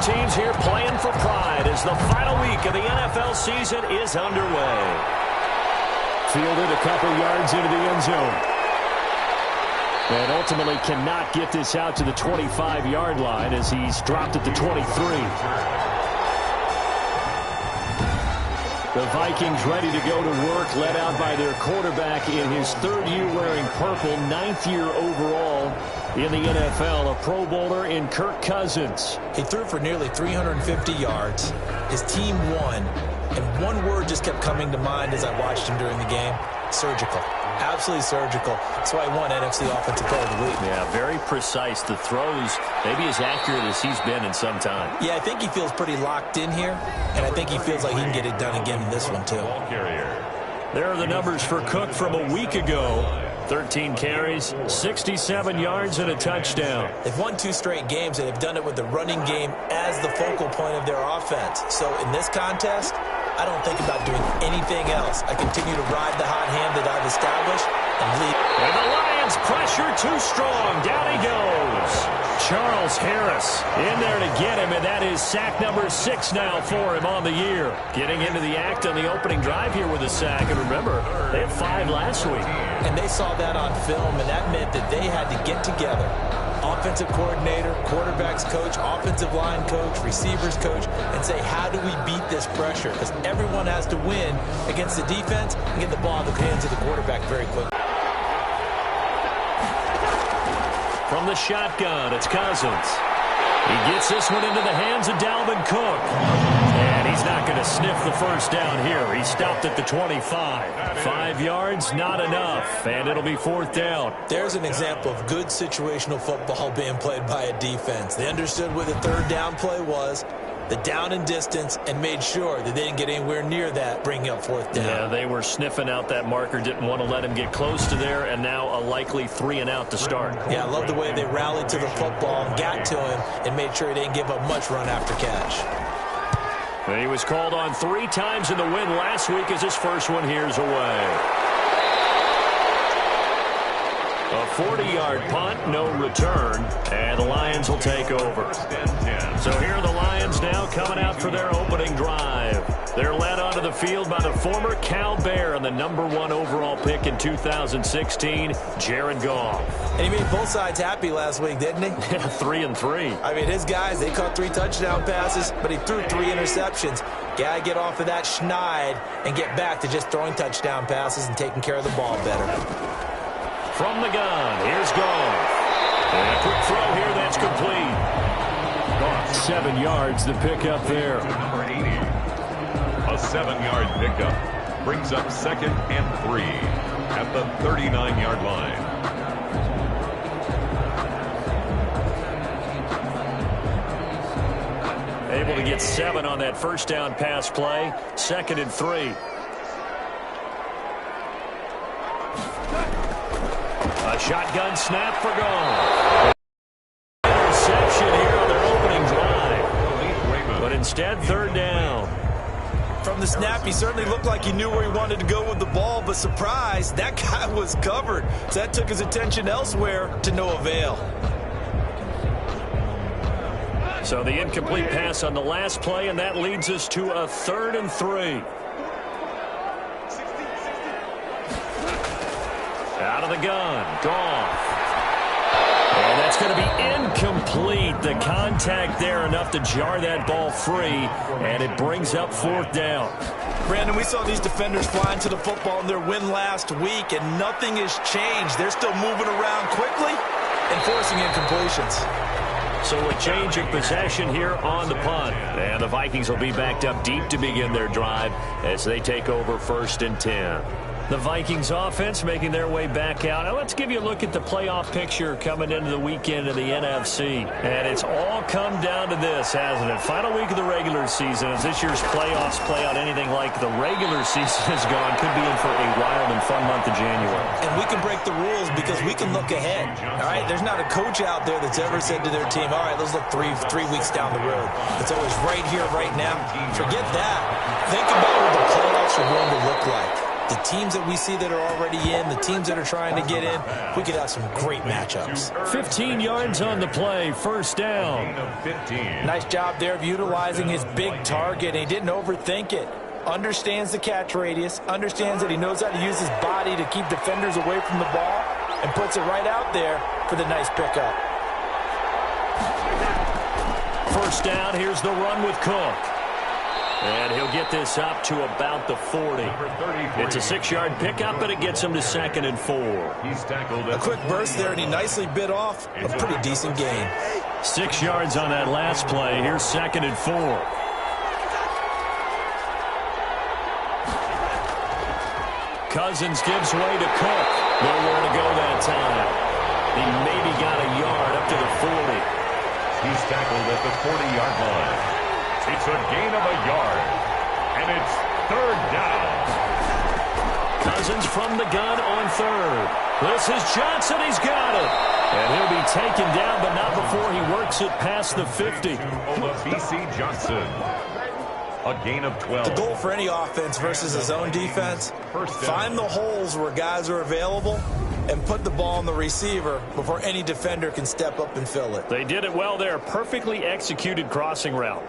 teams here playing for pride as the final week of the NFL season is underway. Fielded a couple yards into the end zone. And ultimately cannot get this out to the 25-yard line as he's dropped at the 23. The Vikings ready to go to work, led out by their quarterback in his third year wearing purple, ninth year overall in the NFL, a Pro Bowler in Kirk Cousins. He threw for nearly 350 yards. His team won, and one word just kept coming to mind as I watched him during the game: surgical. Absolutely surgical. That's why he won NFC Offensive Player of the Week. Yeah, very precise. The throws maybe as accurate as he's been in some time. Yeah, I think he feels pretty locked in here, and I think he feels like he can get it done again in this one, too. There are the numbers for Cook from a week ago. 13 carries, 67 yards, and a touchdown. They've won 2 straight games, and they've done it with the running game as the focal point of their offense. So in this contest, I don't think about doing anything else. I continue to ride the hot hand that I've established and lead. And the Lions pressure too strong. Down he goes. Charles Harris in there to get him, and that is sack number 6 now for him on the year. Getting into the act on the opening drive here with a sack. And remember, they had 5 last week. And they saw that on film, and that meant that they had to get together. Offensive coordinator, quarterbacks coach, offensive line coach, receivers coach, and say, how do we beat this pressure? Because everyone has to win against the defense and get the ball in the hands of the quarterback very quickly. From the shotgun, it's Cousins. He gets this one into the hands of Dalvin Cook. And he's not going to sniff the first down here. He stopped at the 25. 5 yards, not enough. And it'll be 4th down. There's an example of good situational football being played by a defense. They understood where the 3rd down play was, the down and distance, and made sure that they didn't get anywhere near that, bringing up 4th down. Yeah, they were sniffing out that marker, didn't want to let him get close to there, and now a likely 3 and out to start. Yeah, I love the way they rallied to the football and got to him and made sure he didn't give up much run after catch. And he was called on 3 times in the win last week as his first one here's away. A 40-yard punt, no return, and the Lions will take over. So here are the Lions now coming out for their opening drive. They're led onto the field by the former Cal Bear and the #1 overall pick in 2016, Jared Goff. And he made both sides happy last week, didn't he? Yeah, 3 and 3. I mean, his guys, they caught 3 touchdown passes, but he threw 3 interceptions. Gotta get off of that schneid and get back to just throwing touchdown passes and taking care of the ball better. From the gun, here's Goff. And a quick throw here, that's complete. 7 yards, the pickup there. Number 80. A 7-yard pickup brings up 2nd and 3 at the 39-yard line. Able to get 7 on that first down pass play. 2nd and 3. A shotgun snap for Goff. Interception here on their opening drive. But instead, 3rd down. From the snap, he certainly looked like he knew where he wanted to go with the ball, but surprise, that guy was covered. So that took his attention elsewhere to no avail. So the incomplete pass on the last play, and that leads us to a 3rd and 3. Out of the gun, Goff. And that's going to be incomplete. The contact there enough to jar that ball free, and it brings up 4th down. Brandon, we saw these defenders flying to the football in their win last week, and nothing has changed. They're still moving around quickly and forcing incompletions. So a change of possession here on the punt. And the Vikings will be backed up deep to begin their drive as they take over 1st and 10. The Vikings offense making their way back out. Now let's give you a look at the playoff picture coming into the weekend of the NFC. And it's all come down to this, hasn't it? Final week of the regular season. As this year's playoffs play out anything like the regular season has gone, could be in for a wild and fun month of January. And we can break the rules because we can look ahead. All right, there's not a coach out there that's ever said to their team, all right, let's look three weeks down the road. It's always right here, right now. Forget that. Think about what the playoffs are going to look like. The teams that we see that are already in, the teams that are trying to get in, we could have some great matchups. 15 yards on the play, first down. Nice job there of utilizing his big target, and he didn't overthink it. Understands the catch radius, understands that he knows how to use his body to keep defenders away from the ball, and puts it right out there for the nice pickup. First down, here's the run with Cook. And he'll get this up to about the 40. It's a 6-yard pickup, but it gets him to 2nd and 4. A quick burst there, and he nicely bit off a pretty decent gain. 6 yards on that last play. Here's 2nd and 4. Cousins gives way to Cook. Nowhere to go that time. He maybe got a yard up to the 40. He's tackled at the 40-yard line. It's a gain of a yard, and it's 3rd down. Cousins from the gun on 3rd. This is Johnson. He's got it. And he'll be taken down, but not before he works it past the 50. BC Johnson. A gain of 12. The goal for any offense versus his own defense, find the holes where guys are available and put the ball on the receiver before any defender can step up and fill it. They did it well there. Perfectly executed crossing route.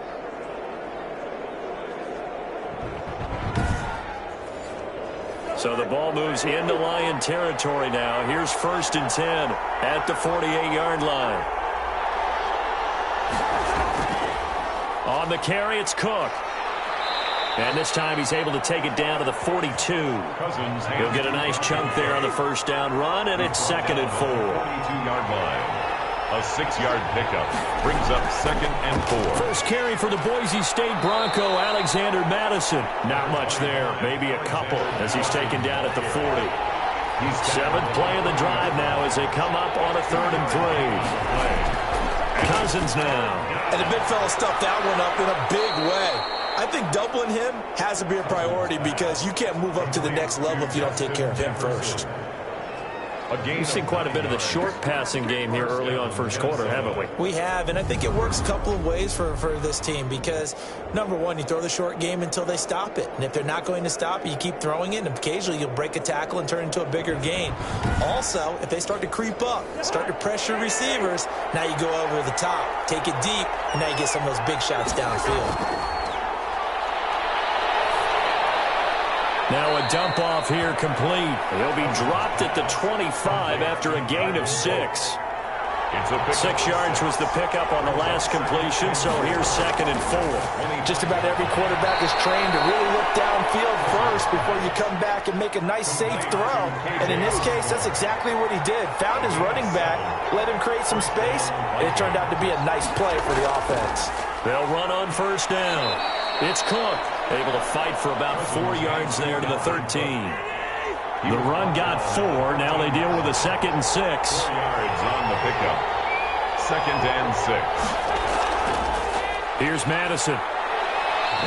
So the ball moves into Lion territory now. Here's 1st and 10 at the 48-yard line. On the carry, it's Cook. And this time he's able to take it down to the 42. He'll get a nice chunk there on the first down run, and it's 2nd and 4. 42-yard line. A 6-yard pickup brings up 2nd and 4. First carry for the Boise State Bronco, Alexander Madison. Not much there, maybe a couple as he's taken down at the 40. 7th play of the drive now as they come up on a 3rd and 3. Cousins now. And the big fella stuffed that one up in a big way. I think doubling him has to be a priority because you can't move up to the next level if you don't take care of him first. We've seen quite a bit of the short passing game here early on first quarter, haven't we? We have, and I think it works a couple of ways for this team because, number one, you throw the short game until they stop it. And if they're not going to stop it, you keep throwing it, and occasionally you'll break a tackle and turn into a bigger gain. Also, if they start to creep up, start to pressure receivers, now you go over the top, take it deep, and now you get some of those big shots downfield. Now a dump off here complete. He'll be dropped at the 25 after a gain of 6. 6 yards was the pickup on the last completion, so here's 2nd and 4. Just about every quarterback is trained to really look downfield first before you come back and make a nice, safe throw. And in this case, that's exactly what he did. Found his running back, let him create some space, and it turned out to be a nice play for the offense. They'll run on first down. It's Cook, able to fight for about 4 yards there to the 13. The run got 4. Now they deal with a 2nd and 6. 4 yards on the pickup. 2nd and 6. Here's Madison.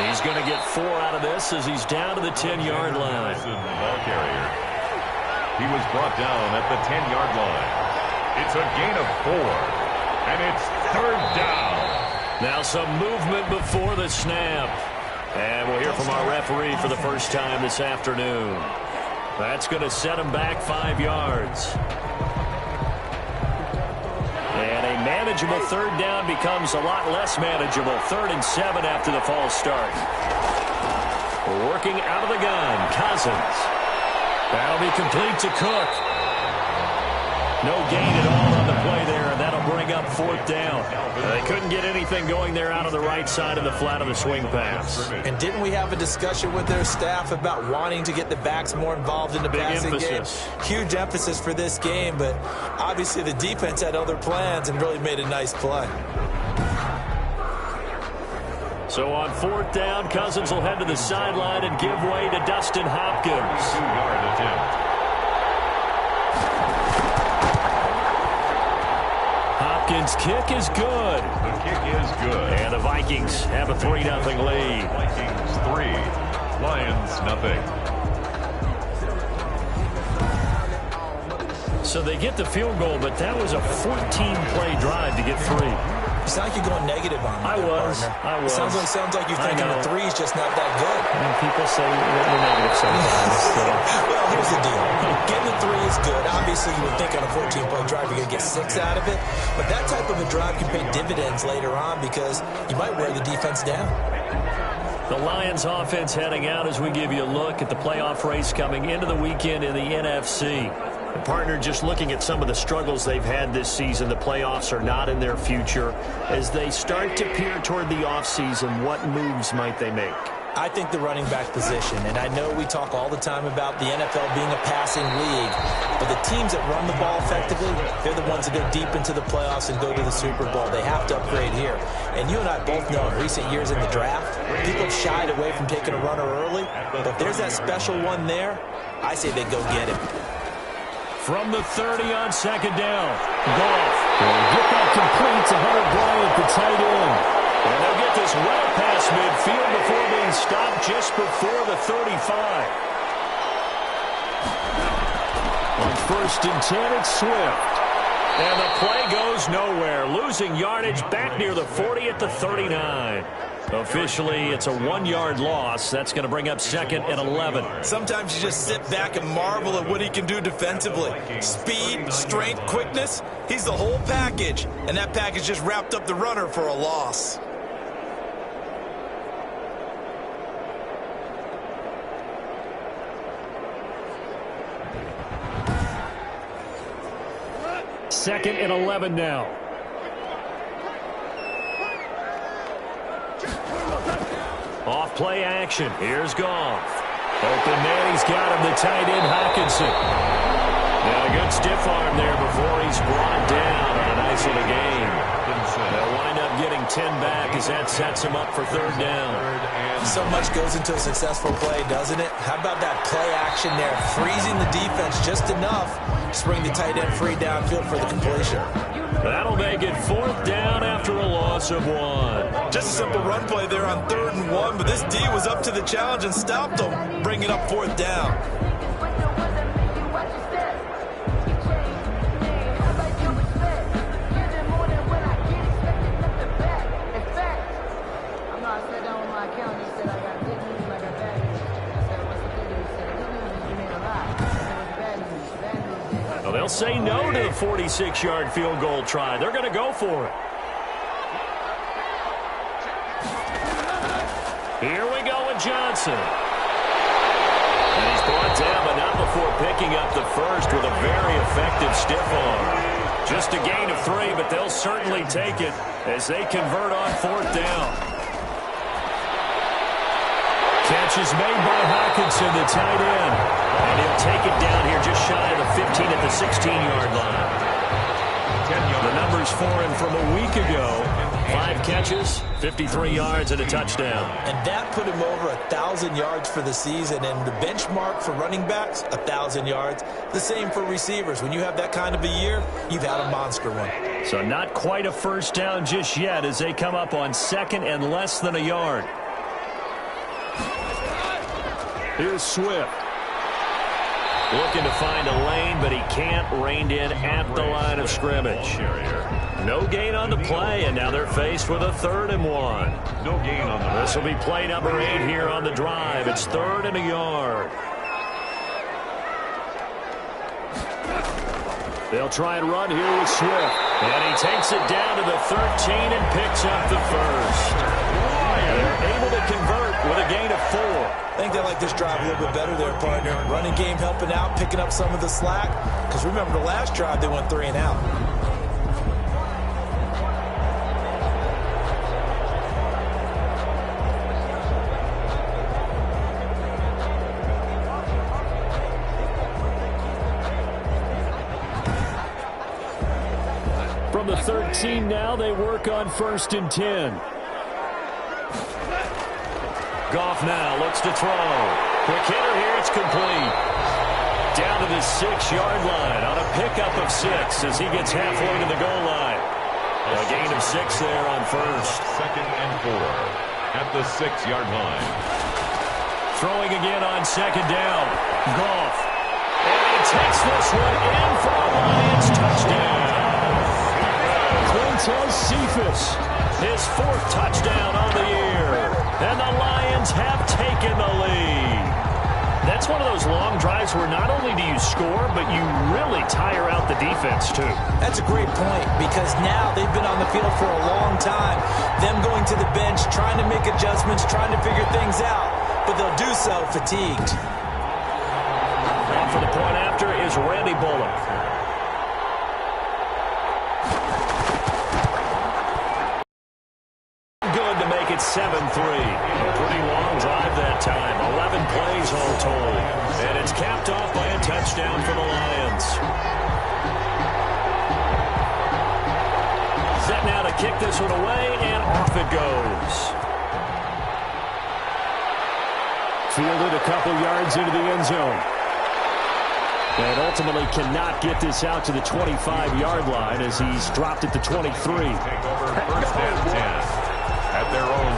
He's going to get 4 out of this as he's down to the 10-yard line. Ball carrier. He was brought down at the 10-yard line. It's a gain of 4, and it's 3rd down. Now some movement before the snap. And we'll hear from our referee for the first time this afternoon. That's going to set him back 5 yards. And a manageable 3rd down becomes a lot less manageable. 3rd and 7 after the false start. Working out of the gun, Cousins. That'll be complete to Cook. No gain at all on the play there, and that'll bring up 4th down. They couldn't get anything going there out of the right side of the flat of the swing pass. And didn't we have a discussion with their staff about wanting to get the backs more involved in the passing game? Huge emphasis for this game, but obviously the defense had other plans and really made a nice play. So on 4th down, Cousins will head to the sideline and give way to Dustin Hopkins. 2-yard attempt. Hopkins' kick is good. The kick is good. And the Vikings have a 3-0 lead. Vikings 3, Lions nothing. So they get the field goal, but that was a 14-play drive to get 3. You sound like you're going negative on me. I was. It sounds like you're thinking the three's just not that good. I mean, people say we're negative sometimes. So. Well, here's the deal. Getting a three is good. Obviously, you would think on a 14-point drive you're going to get 6 out of it. But that type of a drive can pay dividends later on because you might wear the defense down. The Lions offense heading out as we give you a look at the playoff race coming into the weekend in the NFC. And partner, just looking at some of the struggles they've had this season, the playoffs are not in their future. As they start to peer toward the offseason, what moves might they make? I think the running back position, and I know we talk all the time about the NFL being a passing league, but the teams that run the ball effectively, they're the ones that go deep into the playoffs and go to the Super Bowl. They have to upgrade here. And you and I both know in recent years in the draft, people have shied away from taking a runner early, but if there's that special one there, I say they go get him. From the 30 on second down, Goff will get that complete to Hunter Bryant, the tight end. And they'll get this well past midfield before being stopped just before the 35. On 1st and 10, it's Swift. And the play goes nowhere, losing yardage back near the 40 at the 39. Officially, it's a 1-yard loss. That's going to bring up 2nd and 11. Sometimes you just sit back and marvel at what he can do defensively. Speed, strength, quickness, he's the whole package. And that package just wrapped up the runner for a loss. Second and 11 now. Off play action. Here's Goff. Open man, he's got him, the tight end, Hockenson. Now a good stiff arm there before he's brought down on a nice little game. They'll wind up getting 10 back as that sets him up for 3rd down. So much goes into a successful play, doesn't it? How about that play action there? Freezing the defense just enough to bring the tight end free downfield for the completion. That'll make it 4th down after a loss of 1. Just a simple run play there on 3rd and 1, but this D was up to the challenge and stopped him, bringing up 4th down. They'll say no to the 46-yard field goal try. They're going to go for it. Here we go with Johnson. And he's brought down, but not before picking up the first with a very effective stiff arm. Just a gain of 3, but they'll certainly take it as they convert on 4th down. Catch is made by Hockenson, the tight end. And he'll take it down here just shy of the 15 at the 16-yard line. The numbers for him from a week ago. 5 catches, 53 yards, and a touchdown. And that put him over 1,000 yards for the season. And the benchmark for running backs, 1,000 yards. The same for receivers. When you have that kind of a year, you've had a monster one. So not quite a 1st down just yet as they come up on 2nd and less than a yard. Here's Swift. Looking to find a lane, but he can't. Reined in at the line of scrimmage. No gain on the play, and now they're faced with a 3rd and 1. No gain on the This will be play number 8 here on the drive. It's 3rd and a yard. They'll try and run here with Swift. And he takes it down to the 13 and picks up the first. They're able to convert with a gain of 4. I think they like this drive a little bit better there, partner. Running game helping out, picking up some of the slack. Because remember, the last drive, they went 3 and out. From the 13 now, they work on 1st and 10. Goff now looks to throw. Quick hitter here, it's complete. Down to the 6-yard line on a pickup of 6 as he gets halfway to the goal line. A gain of 6 there on 1st. 2nd and 4 at the 6-yard line. Throwing again on 2nd down. Goff. And he takes this one in for a Lions touchdown. Clinton Montez Cephas. His 4th touchdown on the year. And the Lions have taken the lead. That's one of those long drives where not only do you score, but you really tire out the defense, too. That's a great point because now they've been on the field for a long time. Them going to the bench, trying to make adjustments, trying to figure things out. But they'll do so fatigued. And for the point after is Randy Bullock. Good to make it 7-3. A pretty long drive that time. 11 plays all told. And it's capped off by a touchdown for the Lions. Set now to kick this one away, and off it goes. Fielded a couple yards into the end zone. And ultimately cannot get this out to the 25-yard line as he's dropped it to 23. Take over first and 10. At their own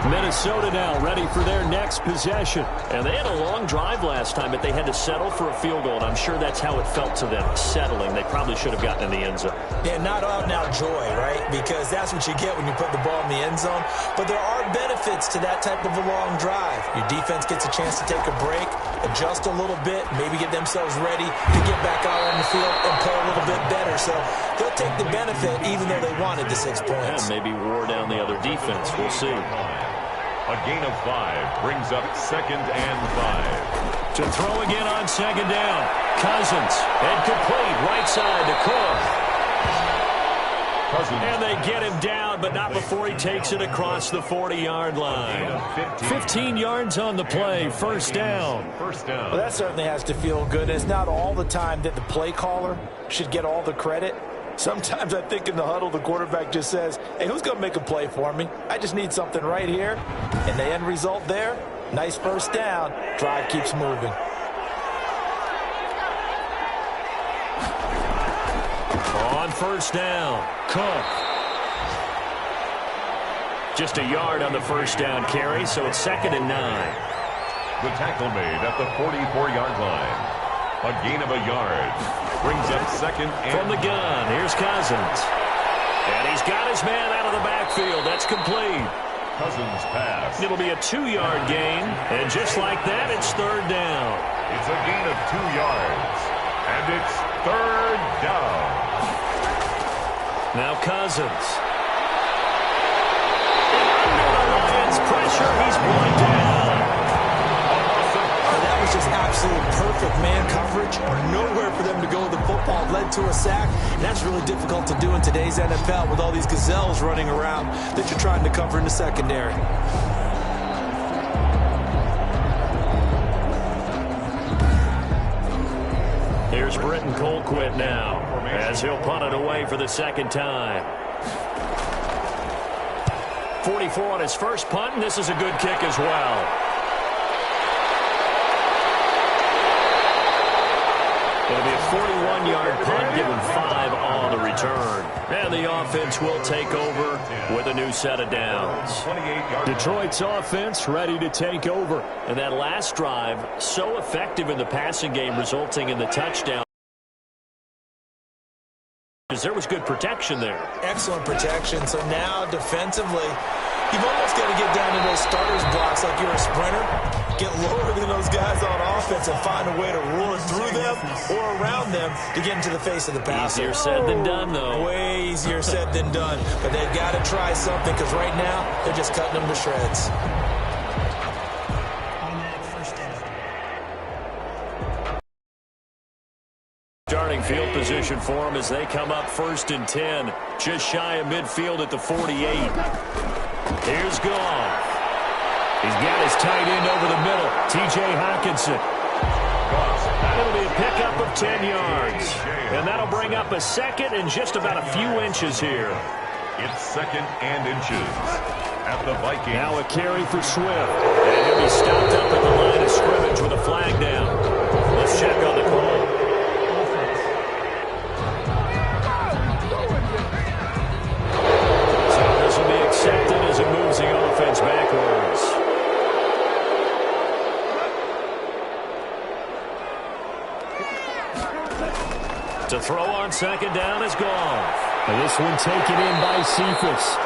20. Minnesota now ready for their next possession. And they had a long drive last time, but they had to settle for a field goal, and I'm sure that's how it felt to them, settling. They probably should have gotten in the end zone. Yeah, not out and out joy, right? Because that's what you get when you put the ball in the end zone. But there are benefits to that type of a long drive. Your defense gets a chance to take a break, adjust a little bit, maybe get themselves ready to get back out on the field and play a little bit better. So they'll take the benefit even though they wanted the 6 points. And maybe wore down the other defense. We'll see. A gain of 5 brings up 2nd and 5. To throw again on 2nd down. Cousins. And complete right side to Cook. Cousins. And they get him down, but not before he takes it across the 40-yard line. 15 yards on the play. First down. Well, that certainly has to feel good. It's not all the time that the play caller should get all the credit. Sometimes I think in the huddle, the quarterback just says, hey, who's going to make a play for me? I just need something right here. And the end result there, nice first down. Drive keeps moving. On first down, Cook. Just a yard on the first down carry, so it's 2nd and 9. The tackle made at the 44-yard line. A gain of a yard. Brings up 2nd and... From the gun, here's Cousins. And he's got his man out of the backfield. That's complete. Cousins pass. It'll be a 2-yard gain. And just like that, it's 3rd down. It's a gain of 2 yards. And it's 3rd down. Now Cousins. Under the Lions' pressure, he's brought down. That was just absolute perfect man coverage. Nowhere for them to go with the football. Led to a sack. And that's really difficult to do in today's NFL with all these gazelles running around that you're trying to cover in the secondary. Here's Britton Colquitt now as he'll punt it away for the 2nd time. 44 on his first punt, and this is a good kick as well. It'll be a 41-yard punt, given 5 on the return. And the offense will take over with a new set of downs. Detroit's offense ready to take over. And that last drive, so effective in the passing game, resulting in the touchdown. There was good protection there. Excellent protection. So now defensively, you've almost got to get down to those starters blocks like you're a sprinter. Get lower than those guys on offense and find a way to roar through them or around them to get into the face of the passer. Easier said than done, though. Way easier said than done. But they've got to try something because right now they're just cutting them to shreds. Starting field position for them as they come up 1st and 10. Just shy of midfield at the 48. Here's Goff. He's got his tight end over the middle, T.J. Hockenson. It'll be a pickup of 10 yards. And that'll bring up a 2nd and just about a few inches here. It's 2nd and inches at the Vikings. Now a carry for Swift. And he'll be stopped up at the line of scrimmage with a flag down. Let's check on the call. So this will be accepted as it moves the offense backwards. To throw on 2nd down is Goff. And this one taken in by Cephas.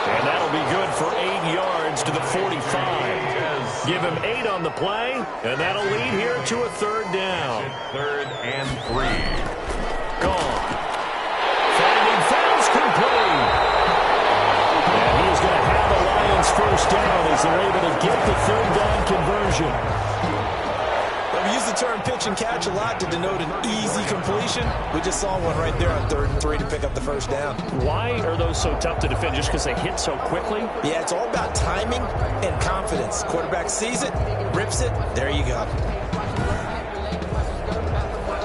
And that'll be good for 8 yards to the 45. Give him 8 on the play, and that'll lead here to a 3rd down. 3rd and 3. Gone. Finding Fouls complete. And he's going to have the Lions first down as they're able to get the 3rd down conversion. We use the term pitch and catch a lot to denote an easy completion. We just saw one right there on 3rd and 3 to pick up the first down. Why are those so tough to defend? Just because they hit so quickly? Yeah, it's all about timing and confidence. Quarterback sees it, rips it, there you go.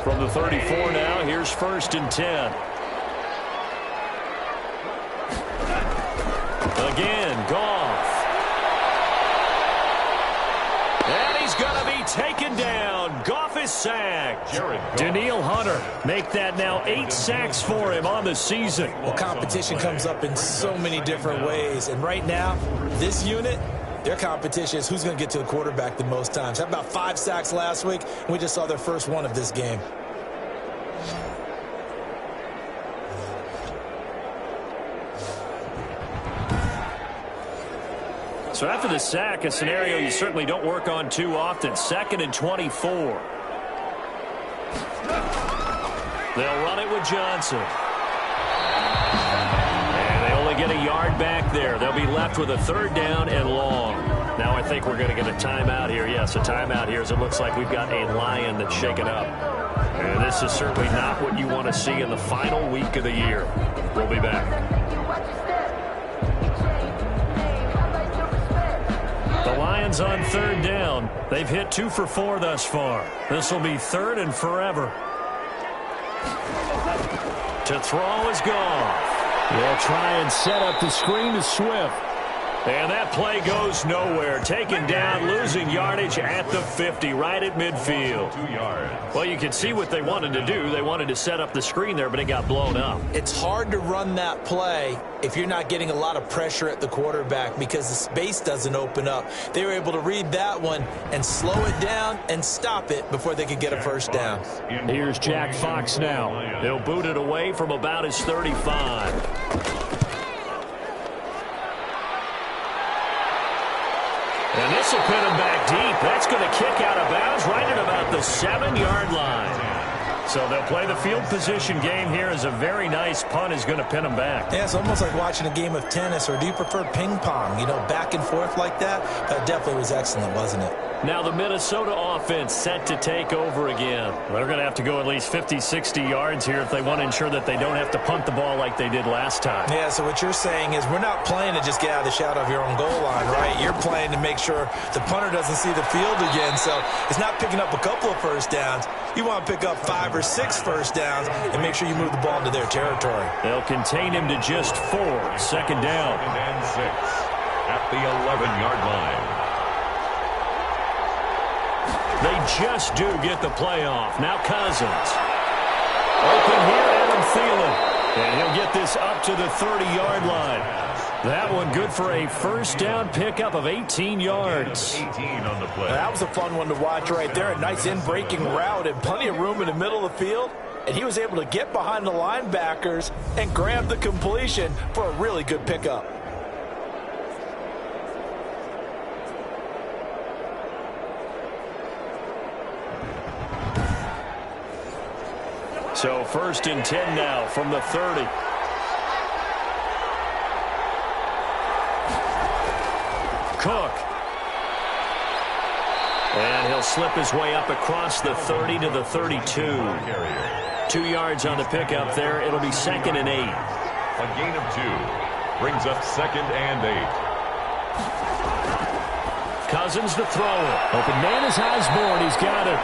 From the 34 now, here's 1st and 10. Again, Goff. And he's going to be taken down. Goff is sacked. Danielle Hunter make that now 8 sacks for him on the season. Well, competition comes up in so many different ways. And right now, this unit, their competition is who's going to get to the quarterback the most times. How about 5 sacks last week? And we just saw their first one of this game. So after the sack, a scenario you certainly don't work on too often. 2nd and 24. They'll run it with Johnson. And they only get a yard back there. They'll be left with a 3rd down and long. Now I think we're going to get a timeout here. Yes, a timeout here as it looks like we've got a Lion that's shaken up. And this is certainly not what you want to see in the final week of the year. We'll be back. The Lions on 3rd down. They've hit 2 for 4 thus far. This will be 3rd and forever. To throw is Goff. They'll try and set up the screen to Swift. And that play goes nowhere. Taken down, losing yardage at the 50, right at midfield. 2 yards. Well, you can see what they wanted to do. They wanted to set up the screen there, but it got blown up. It's hard to run that play if you're not getting a lot of pressure at the quarterback because the space doesn't open up. They were able to read that one and slow it down and stop it before they could get a first down. Here's Jack Fox now. He'll boot it away from about his 35. And this will put him back deep. That's going to kick out of bounds right at about the 7-yard line. So they'll play the field position game here as a very nice punt is going to pin them back. Yeah, it's almost like watching a game of tennis, or do you prefer ping pong? You know, back and forth like that? That definitely was excellent, wasn't it? Now the Minnesota offense set to take over again. They're going to have to go at least 50, 60 yards here if they want to ensure that they don't have to punt the ball like they did last time. Yeah, so what you're saying is we're not playing to just get out of the shadow of your own goal line, right? You're playing to make sure the punter doesn't see the field again. So it's not picking up a couple of first downs. You want to pick up 5 or 6 first downs and make sure you move the ball into their territory. They'll contain him to just 4. 2nd down. 2nd and 6 at the 11-yard line. They just do get the playoff. Now Cousins. Open here, Adam Thielen. And he'll get this up to the 30-yard line. That one good for a first down pickup of 18 yards. 18 on the play. That was a fun one to watch right there. A nice in-breaking route and plenty of room in the middle of the field. And he was able to get behind the linebackers and grab the completion for a really good pickup. So 1st and 10 now from the 30. Cook. And he'll slip his way up across the 30 to the 32. 2 yards on the pickup there. It'll be 2nd and 8. A gain of 2 brings up 2nd and 8. Cousins to throw it. Open man is Osborne. He's got it.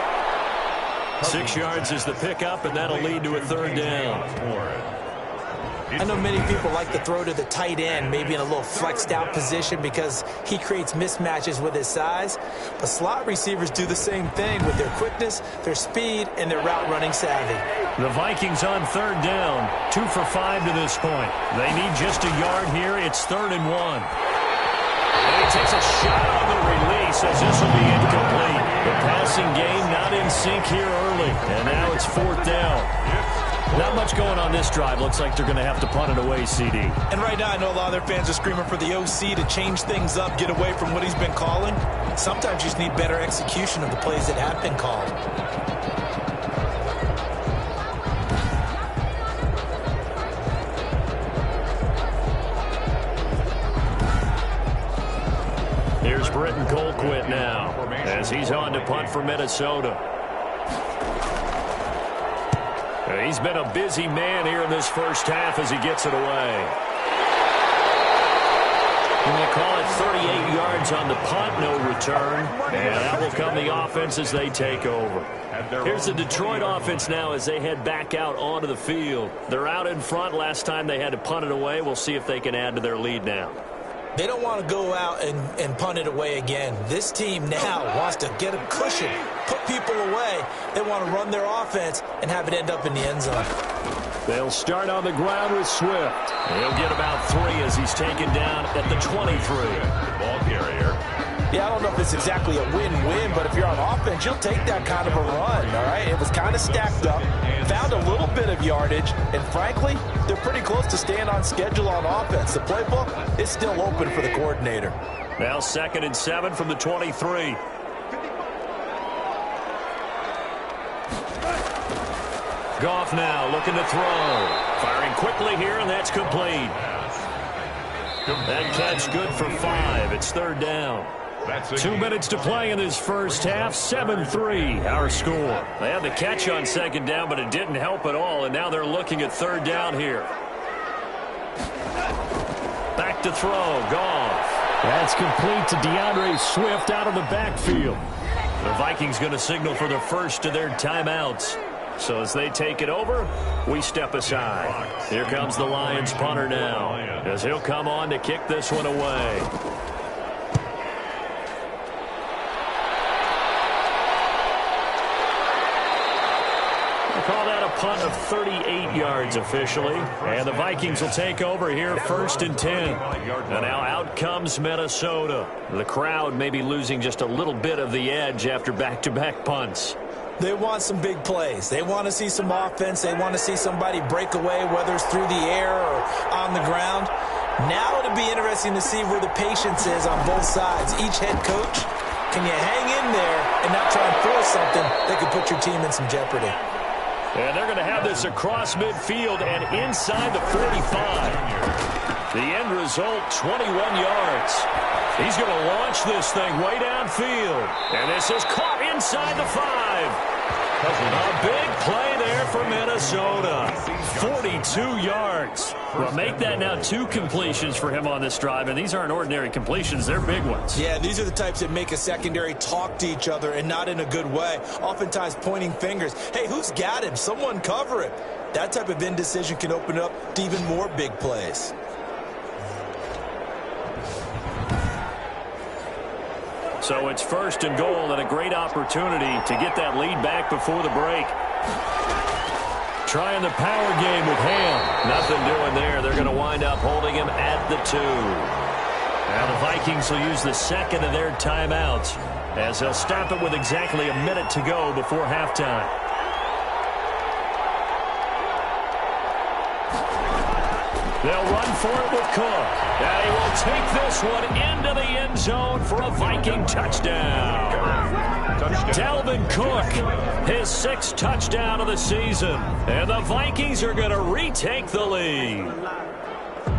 6 yards is the pickup, and that'll lead to a 3rd down. I know many people like to throw to the tight end, maybe in a little flexed out position because he creates mismatches with his size. But slot receivers do the same thing with their quickness, their speed, and their route running savvy. The Vikings on 3rd down. 2 for 5 to this point. They need just a yard here. It's 3rd and 1. And he takes a shot on the release as this will be incomplete. The passing game not in sync here early. And now it's 4th down. Not much going on this drive. Looks like they're going to have to punt it away, CD. And right now, I know a lot of their fans are screaming for the OC to change things up, get away from what he's been calling. Sometimes you just need better execution of the plays that have been called. Here's Britton Colquitt now as he's on to punt for Minnesota. He's been a busy man here in this first half as he gets it away. And they call it 38 yards on the punt, no return. And that will come the offense as they take over. Here's the Detroit offense now as they head back out onto the field. They're out in front. Last time they had to punt it away. We'll see if they can add to their lead now. They don't want to go out and punt it away again. This team now wants to get a cushion, put people away. They want to run their offense and have it end up in the end zone. They'll start on the ground with Swift. He'll get about 3 as he's taken down at the 23. Ball carrier. Yeah, I don't know if it's exactly a win-win, but if you're on offense, you'll take that kind of a run, all right? It was kind of stacked up, found a little bit of yardage, and frankly, they're pretty close to staying on schedule on offense. The playbook is still open for the coordinator. Now 2nd and 7 from the 23. Goff now looking to throw. Firing quickly here, and that's complete. That catch good for 5. It's 3rd down. 2 minutes to play in this first half. 7-3 our score. They had the catch on 2nd down, but it didn't help at all, and now they're looking at 3rd down here. Back to throw. Goff. That's complete to DeAndre Swift out of the backfield. The Vikings going to signal for the first of their timeouts. So as they take it over, we step aside. Here comes the Lions punter now, as he'll come on to kick this one away. Call that a punt of 38 yards officially. And the Vikings will take over here 1st and 10. And now out comes Minnesota. The crowd may be losing just a little bit of the edge after back-to-back punts. They want some big plays. They want to see some offense. They want to see somebody break away, whether it's through the air or on the ground. Now it'll be interesting to see where the patience is on both sides. Each head coach, can you hang in there and not try and force something that could put your team in some jeopardy? And they're going to have this across midfield and inside the 45. The end result, 21 yards. He's going to launch this thing way downfield. And this is caught inside the 5. A big play there for Minnesota. 42 yards. Well, make that now 2 completions for him on this drive, and these aren't ordinary completions. They're big ones. Yeah, these are the types that make a secondary talk to each other and not in a good way. Oftentimes pointing fingers. Hey, who's got him? Someone cover him. That type of indecision can open up to even more big plays. So it's 1st and goal and a great opportunity to get that lead back before the break. Trying the power game with Ham. Nothing doing there. They're going to wind up holding him at the 2. Now the Vikings will use the 2nd of their timeouts as they'll stop it with exactly a minute to go before halftime. They'll run for it with Cook. And he will take this one into the end zone for a Viking touchdown. Dalvin Cook, his 6th touchdown of the season. And the Vikings are going to retake the lead.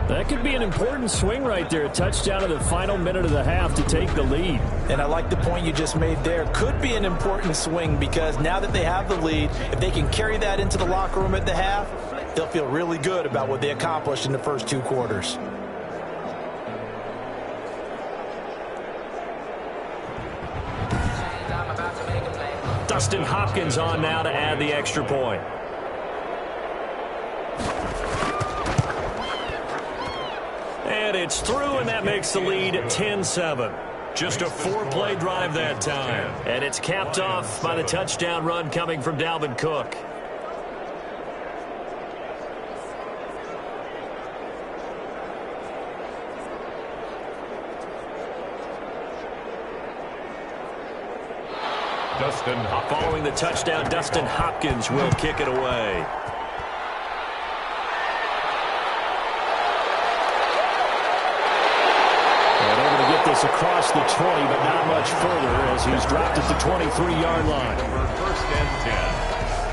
That could be an important swing right there. A touchdown in the final minute of the half to take the lead. And I like the point you just made there. Could be an important swing because now that they have the lead, if they can carry that into the locker room at the half, they'll feel really good about what they accomplished in the first 2 quarters. Dustin Hopkins on now to add the extra point. And it's through, and that makes the lead 10-7. Just a 4-play drive that time. And it's capped off by the touchdown run coming from Dalvin Cook. Dustin Hopkins. Following the touchdown, Dustin Hopkins will kick it away. gets across the 20, but not much further as he's dropped at the 23-yard line. First and 10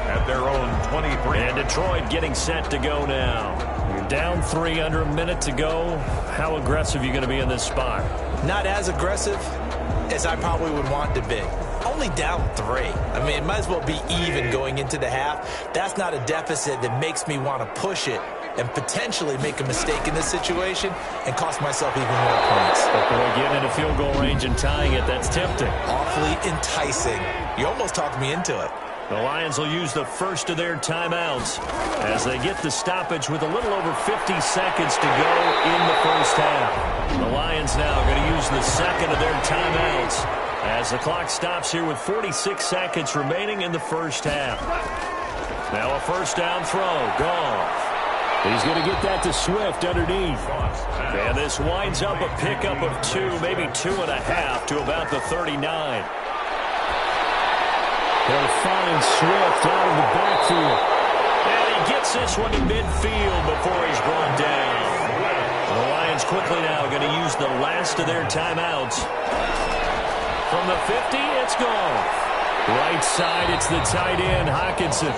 at their own 23. And Detroit getting set to go now. You're down 3 under a minute to go. How aggressive are you going to be in this spot? Not as aggressive as I probably would want to be. Only down 3. I mean, it might as well be even going into the half. That's not a deficit that makes me want to push it and potentially make a mistake in this situation and cost myself even more points. But boy, getting into field goal range and tying it, that's tempting. Awfully enticing. You almost talked me into it. The Lions will use the first of their timeouts as they get the stoppage with a little over 50 seconds to go in the first half. The Lions now are going to use the second of their timeouts as the clock stops here with 46 seconds remaining in the first half. Now a first down throw. Goff. He's going to get that to Swift underneath. And this winds up a pickup of 2, maybe 2.5 to about the 39. They'll find Swift out of the backfield. And he gets this one to midfield before he's brought down. The Lions quickly now going to use the last of their timeouts. From the 50, it's Goff. Right side, it's the tight end, Hockenson.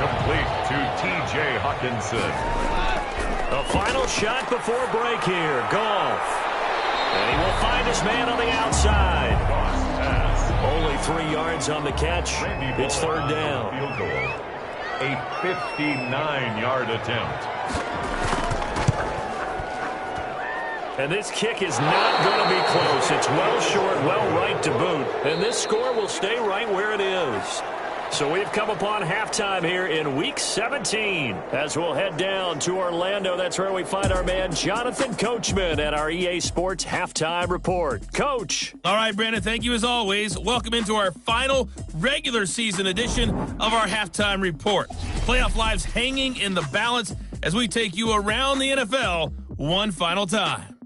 Complete to T.J. Hockenson. The final shot before break here. Goff. And he will find his man on the outside. Only 3 yards on the catch. It's third down. Field goal. A 59-yard attempt. And this kick is not going to be close. It's well short, well right to boot. And this score will stay right where it is. So we've come upon halftime here in Week 17 as we'll head down to Orlando. That's where we find our man Jonathan Coachman at our EA Sports Halftime Report. Coach. All right, Brandon, thank you as always. Welcome into our final regular season edition of our Halftime Report. Playoff lives hanging in the balance as we take you around the NFL one final time.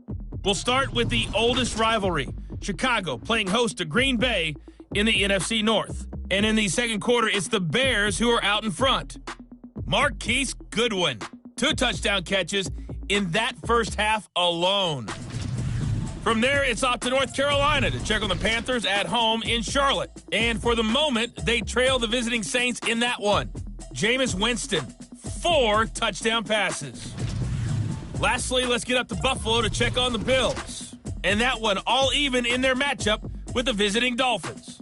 We'll start with the oldest rivalry, Chicago playing host to Green Bay in the NFC North. And in the second quarter, it's the Bears who are out in front. Marquise Goodwin, 2 touchdown catches in that first half alone. From there, it's off to North Carolina to check on the Panthers at home in Charlotte. And for the moment, they trail the visiting Saints in that one. Jameis Winston, 4 touchdown passes. Lastly, let's get up to Buffalo to check on the Bills. And that one all even in their matchup with the visiting Dolphins.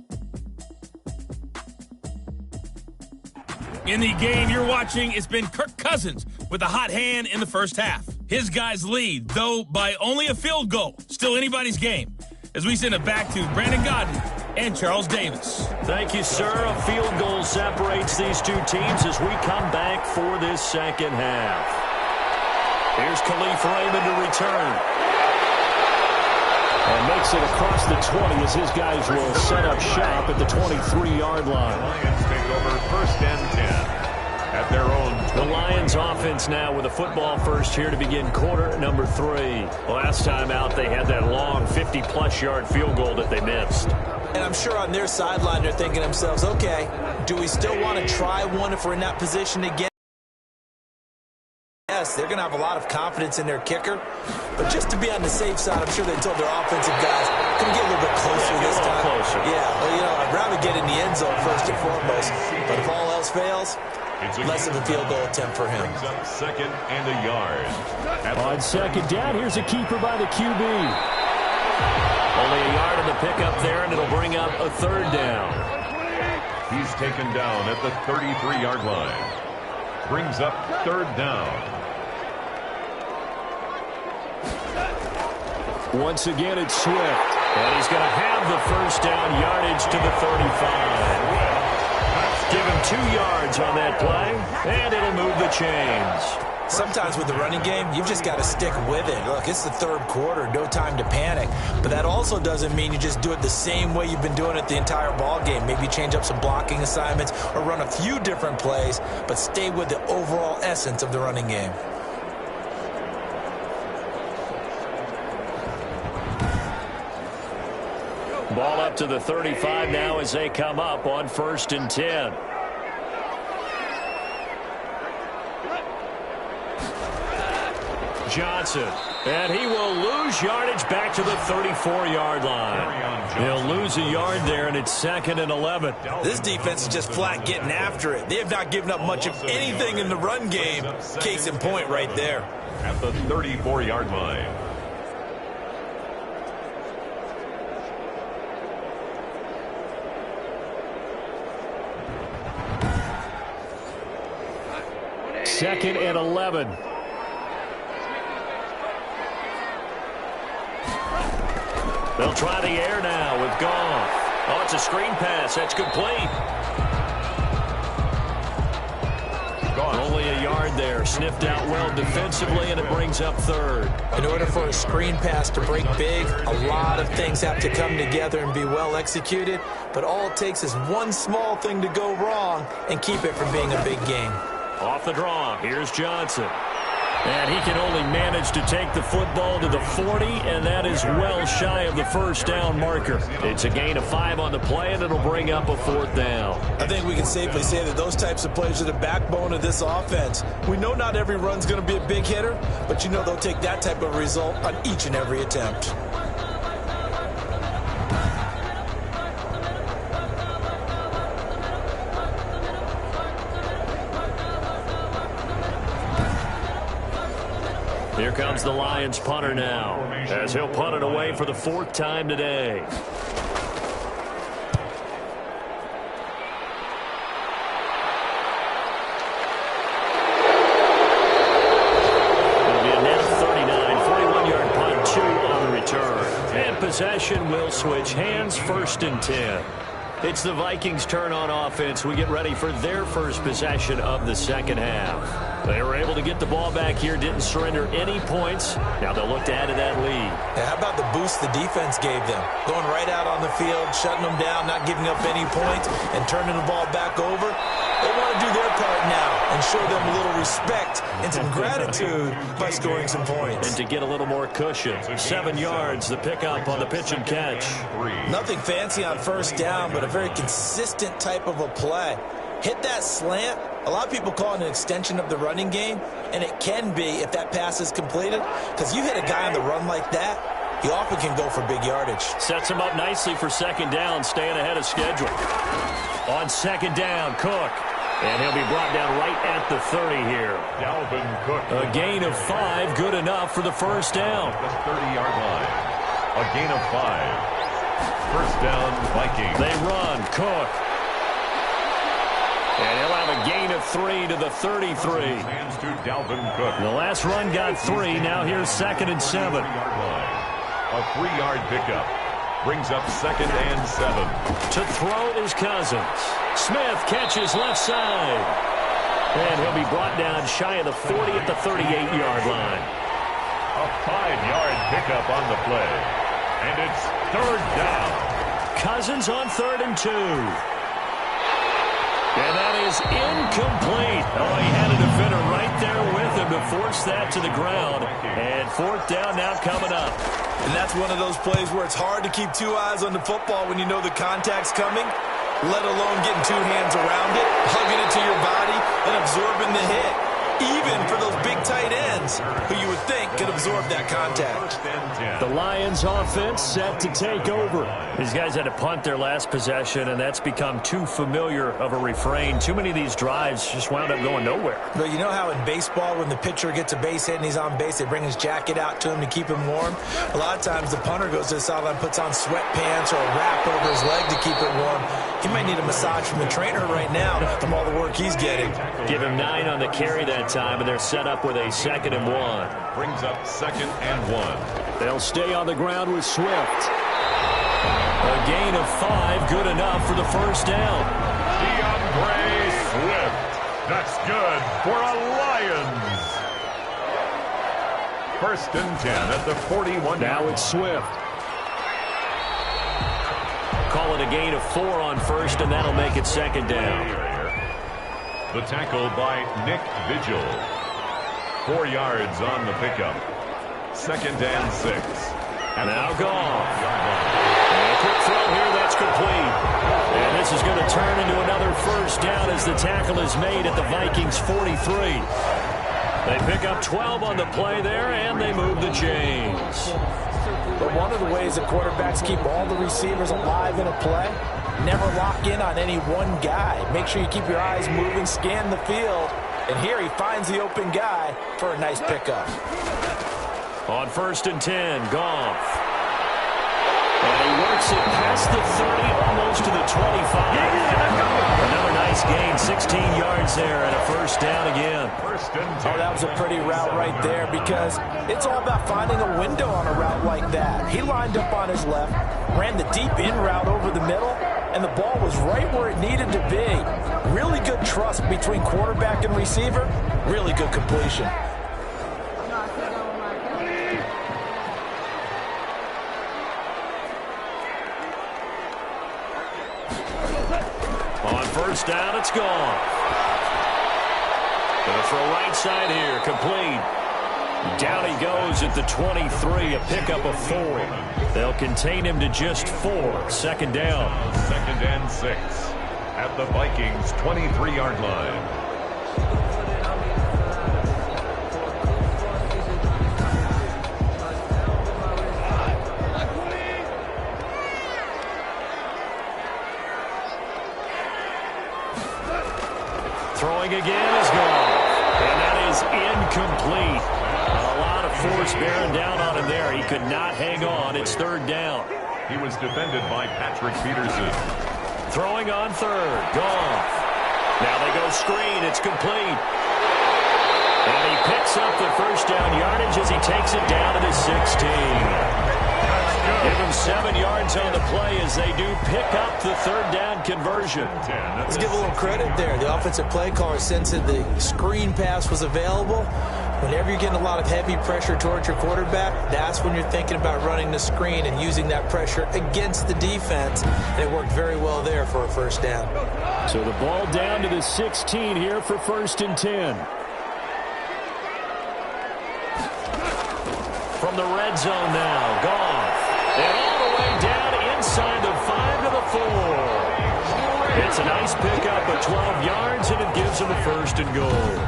In the game you're watching, it's been Kirk Cousins with a hot hand in the first half. His guys lead, though by only a field goal. Still anybody's game. As we send it back to Brandon Godden and Charles Davis. Thank you, sir. A field goal separates these two teams as we come back for this second half. Here's Khalif Raymond to return. And makes it across the 20 as his guys will set up shop at the 23-yard line. Lions take over first and 10 at their own 20. The Lions offense now with a football first here to begin quarter number 3. Last time out, they had that long 50-plus yard field goal that they missed. And I'm sure on their sideline they're thinking to themselves, okay, do we still want to try one if we're in that position again? Yes, they're going to have a lot of confidence in their kicker. But just to be on the safe side, I'm sure they told their offensive guys, can we get a little bit closer this time? Closer. Yeah, well, you know, I'd rather get in the end zone first and foremost. But if all else fails, less of a field goal attempt for him. Brings up second and a yard. On second down, here's a keeper by the QB. Only a yard in the pickup there, and it'll bring up a third down. He's taken down at the 33-yard line. Brings up third down. Once again, it's Swift. And he's going to have the first down yardage to the 35. Give him 2 yards on that play, and it'll move the chains. Sometimes with the running game, you've just got to stick with it. Look, it's the third quarter, no time to panic. But that also doesn't mean you just do it the same way you've been doing it the entire ball game. Maybe change up some blocking assignments or run a few different plays, but stay with the overall essence of the running game. Ball up to the 35 now as they come up on 1st and 10. Johnson. And he will lose yardage back to the 34-yard line. He'll lose a yard there, and it's 2nd and 11. This defense is just flat getting after it. They have not given up much of anything in the run game. Case in point right there. At the 34-yard line. Second and 11. They'll try the air now with Goff. Oh, it's a screen pass. That's complete. Only a yard there. Sniffed out well defensively, and it brings up 3rd. In order for a screen pass to break big, a lot of things have to come together and be well executed. But all it takes is one small thing to go wrong and keep it from being a big game. Off the draw, here's Johnson. And he can only manage to take the football to the 40, and that is well shy of the first down marker. It's a gain of 5 on the play, and it'll bring up a 4th down. I think we can safely say that those types of plays are the backbone of this offense. We know not every run's going to be a big hitter, but you know they'll take that type of result on each and every attempt. Here comes the Lions punter now, as he'll punt it away for the 4th time today. It'll be a net of 39, 41-yard punt, 2 on the return. And possession will switch hands, 1st and 10. It's the Vikings' turn on offense. We get ready for their first possession of the second half. They were able to get the ball back here, didn't surrender any points. Now they'll look to add to that lead. Yeah, how about the boost the defense gave them? Going right out on the field, shutting them down, not giving up any points, and turning the ball back over. They want to do their part now and show them a little respect and some gratitude by scoring some points. And to get a little more cushion. 7 yards, the pickup on the pitch and catch. Nothing fancy on first down, but a very consistent type of a play. Hit that slant. A lot of people call it an extension of the running game, and it can be if that pass is completed, because you hit a guy on the run like that, he often can go for big yardage. Sets him up nicely for 2nd down, staying ahead of schedule. On 2nd down, Cook. And he'll be brought down right at the 30 here. Dalvin Cook. A gain of 5, good enough for the first down. The 30-yard line. A gain of 5. First down, Vikings. They run, Cook. And he'll have a gain of 3 to the 33. Hands to Dalvin Cook. The last run got 3. Now here's 2nd and 7. A 3-yard pickup. Brings up 2nd and 7. To throw is Cousins. Smith catches left side. And he'll be brought down shy of the 40 at the 38-yard line. A 5-yard pickup on the play. And it's 3rd down. Cousins on 3rd and 2. And that is incomplete. Oh, he had a defender right there with him to force that to the ground. And 4th down now coming up. And that's one of those plays where it's hard to keep 2 eyes on the football when you know the contact's coming, let alone getting 2 hands around it, hugging it to your body, and absorbing the hit. Even for those big tight ends who you would think could absorb that contact. The Lions offense set to take over. These guys had to punt their last possession, and that's become too familiar of a refrain. Too many of these drives just wound up going nowhere. But you know how in baseball when the pitcher gets a base hit and he's on base, they bring his jacket out to him to keep him warm? A lot of times the punter goes to the sideline, puts on sweatpants or a wrap over his leg to keep it warm. He might need a massage from the trainer right now from all the work he's getting. Give him 9 on the carry that time, and they're set up with a 2nd and 1. Brings up 2nd and 1. They'll stay on the ground with Swift. A gain of 5, good enough for the first down. DeAndre Swift. That's good for a Lions. 1st and 10 at the 41. Now it's Swift. Call it a gain of 4 on 1st, and that'll make it 2nd down. The tackle by Nick Vigil. 4 yards on the pickup. 2nd and 6. And now Goff. And a quick throw here, that's complete. And this is going to turn into another first down as the tackle is made at the Vikings 43. They pick up 12 on the play there, and they move the chains. But one of the ways that quarterbacks keep all the receivers alive in a play, never lock in on any one guy. Make sure you keep your eyes moving, scan the field. And here he finds the open guy for a nice pickup. On 1st and 10, Goff. And he works it past the 30, almost to the 25. Another nice gain, 16 yards there, and a 1st down again. Oh, that was a pretty route right there, because it's all about finding a window on a route like that. He lined up on his left, ran the deep in route over the middle, and the ball was right where it needed to be. Really good trust between quarterback and receiver. Really good completion. On 1st down, it's gone. Gonna throw right side here, complete. Down he goes at the 23, a pickup of 4. They'll contain him to just 4. 2nd down. 2nd and 6 at the Vikings' 23-yard line. Throwing again is gone. And that is incomplete. A lot of force bearing down on him there. He could not hang on. It's 3rd down. He was defended by Patrick Peterson. Throwing on 3rd. Goff. Now they go screen. It's complete. And he picks up the 1st down yardage as he takes it down to the 16. Give him 7 yards on the play as they do pick up the 3rd down conversion. Let's give a little credit there. The offensive play caller sensed the screen pass was available. Whenever you're getting a lot of heavy pressure towards your quarterback, that's when you're thinking about running the screen and using that pressure against the defense. And it worked very well there for a 1st down. So the ball down to the 16 here for 1st and 10. From the red zone now, Goff. And all the way down inside the 5 to the 4. It's a nice pickup of 12 yards, and it gives them a 1st and goal.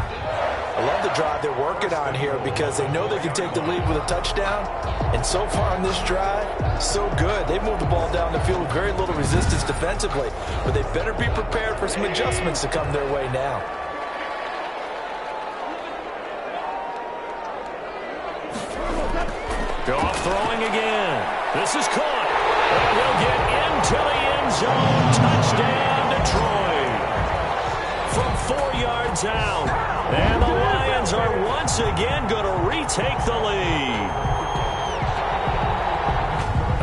I love the drive they're working on here because they know they can take the lead with a touchdown. And so far on this drive, so good. They moved the ball down the field with very little resistance defensively. But they better be prepared for some adjustments to come their way now. Goff throwing again. This is caught. And he'll get into the end zone. Touchdown, Detroit. From 4 yards out. And the Lions are once again going to retake the lead.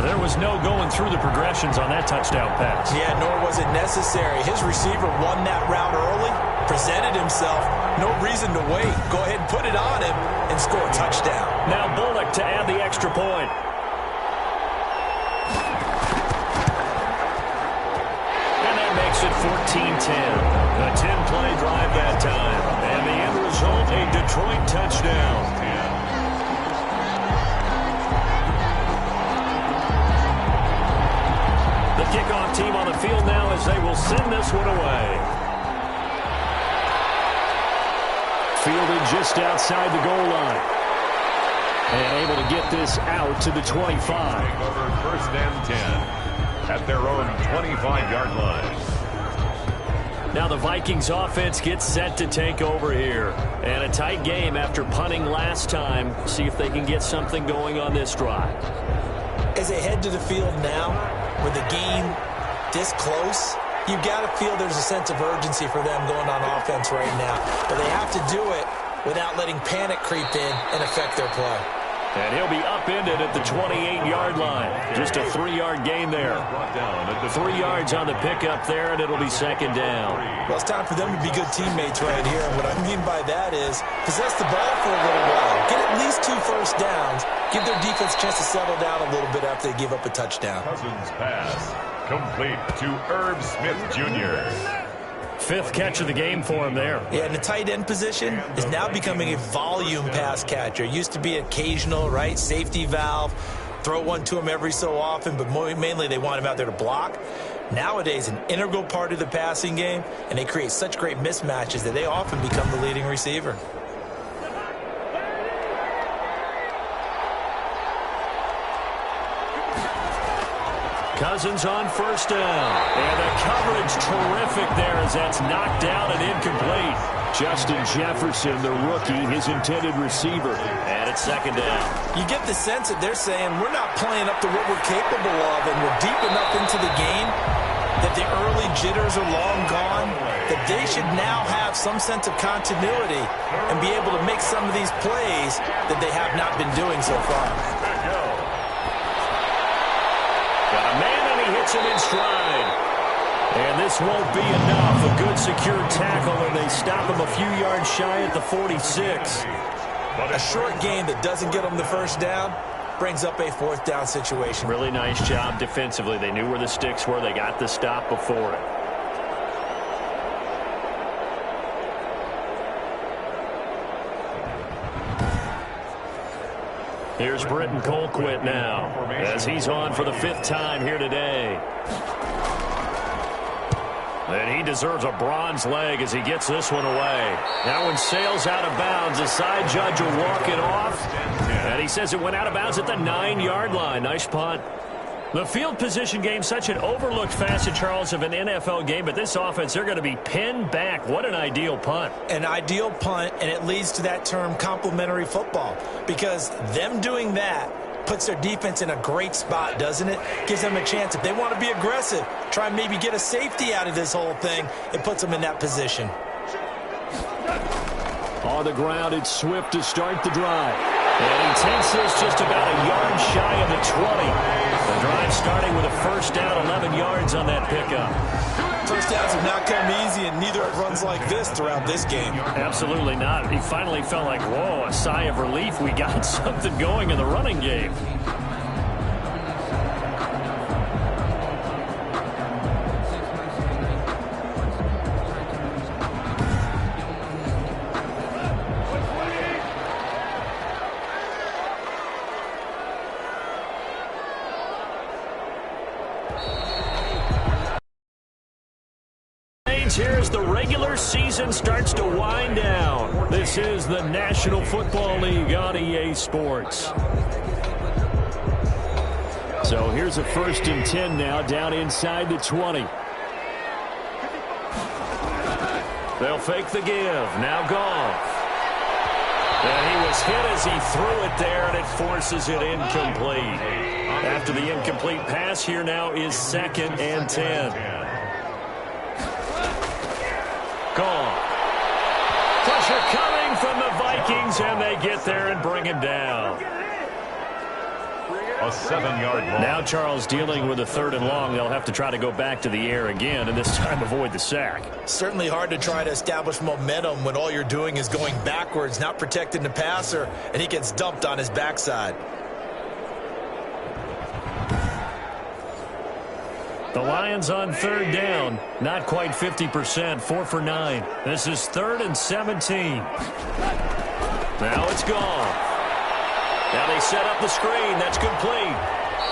There was no going through the progressions on that touchdown pass. Yeah, nor was it necessary. His receiver won that route early, presented himself. No reason to wait. Go ahead and put it on him and score a touchdown. Now Bullock to add the extra point. And that makes it 14-10. A 10-play drive that time. And the end result, a Detroit touchdown. The kickoff team on the field now as they will send this one away. Fielded just outside the goal line. And able to get this out to the 25. Over 1st and 10 at their own 25-yard line. Now the Vikings offense gets set to take over here. And a tight game after punting last time. See if they can get something going on this drive. As they head to the field now, with the game this close, you've got to feel there's a sense of urgency for them going on offense right now. But they have to do it without letting panic creep in and affect their play. And he'll be upended at the 28-yard line. Just a 3-yard gain there. 3 yards on the pickup there, and it'll be 2nd down. Well, it's time for them to be good teammates right here. And what I mean by that is possess the ball for a little while. Get at least 2 first downs. Give their defense a chance to settle down a little bit after they give up a touchdown. Cousins pass complete to Herb Smith Jr. 5th catch of the game for him there. Yeah, and the tight end position is now becoming a volume pass catcher. Used to be occasional, right? Safety valve. Throw one to him every so often, but mainly they want him out there to block. Nowadays, an integral part of the passing game, and they create such great mismatches that they often become the leading receiver. Cousins on first down. And the coverage terrific there as that's knocked down and incomplete. Justin Jefferson, the rookie, his intended receiver. And it's second down. You get the sense that they're saying we're not playing up to what we're capable of, and we're deep enough into the game that the early jitters are long gone, that they should now have some sense of continuity and be able to make some of these plays that they have not been doing so far. Got a man, and he hits him in stride. And this won't be enough. A good secure tackle, and they stop him a few yards shy at the 46. A short game that doesn't get them the first down brings up a fourth down situation. Really nice job defensively. They knew where the sticks were. They got the stop before it. Here's Britton Colquitt now as he's on for the 5th time here today. And he deserves a bronze leg as he gets this one away. That one sails out of bounds. The side judge will walk it off. And he says it went out of bounds at the 9-yard line. Nice punt. The field position game, such an overlooked facet, Charles, of an NFL game. But this offense, they're going to be pinned back. What an ideal punt. An ideal punt, and it leads to that term complementary football. Because them doing that puts their defense in a great spot, doesn't it? Gives them a chance. If they want to be aggressive, try and maybe get a safety out of this whole thing, it puts them in that position. On the ground, it's Swift to start the drive. And he takes this just about a yard shy of the 20. The drive starting with a first down, 11 yards on that pickup. First downs have not come easy, and neither have runs like this throughout this game. Absolutely not. He finally felt like, whoa, a sigh of relief. We got something going in the running game. Here as the regular season starts to wind down. This is the National Football League on EA Sports. So here's a 1st and 10 now, down inside the 20. They'll fake the give. Now Goff. And he was hit as he threw it there, and it forces it incomplete. After the incomplete pass, here now is 2nd and 10. Gone. Pressure coming from the Vikings, and they get there and bring him down. A 7-yard long. Now Charles dealing with a 3rd and long. They'll have to try to go back to the air again, and this time avoid the sack. Certainly hard to try to establish momentum when all you're doing is going backwards, not protecting the passer, and he gets dumped on his backside. The Lions on 3rd down. Not quite 50%. 4 for 9. This is 3rd and 17. Now it's gone. Now they set up the screen. That's complete.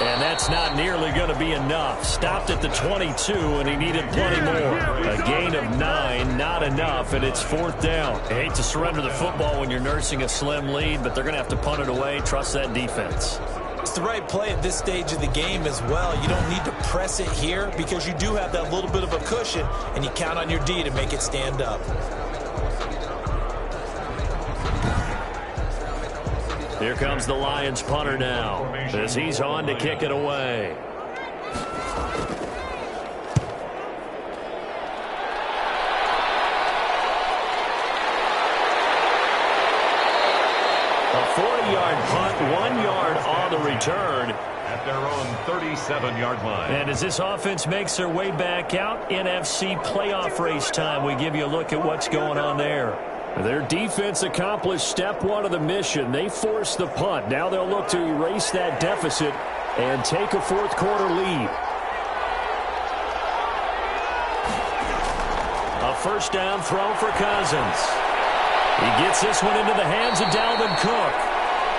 And that's not nearly going to be enough. Stopped at the 22, and he needed plenty more. A gain of 9, not enough, and it's 4th down. I hate to surrender the football when you're nursing a slim lead, but they're going to have to punt it away. Trust that defense. It's the right play at this stage of the game as well. You don't need to press it here because you do have that little bit of a cushion, and you count on your D to make it stand up. Here comes the Lions punter now as he's on to kick it away. A 40-yard punt, 1 yard on the return. At their own 37-yard line. And as this offense makes their way back out, NFC playoff race time, we give you a look at what's going on there. Their defense accomplished step 1 of the mission. They forced the punt. Now they'll look to erase that deficit and take a 4th quarter lead. A first down throw for Cousins. He gets this one into the hands of Dalvin Cook.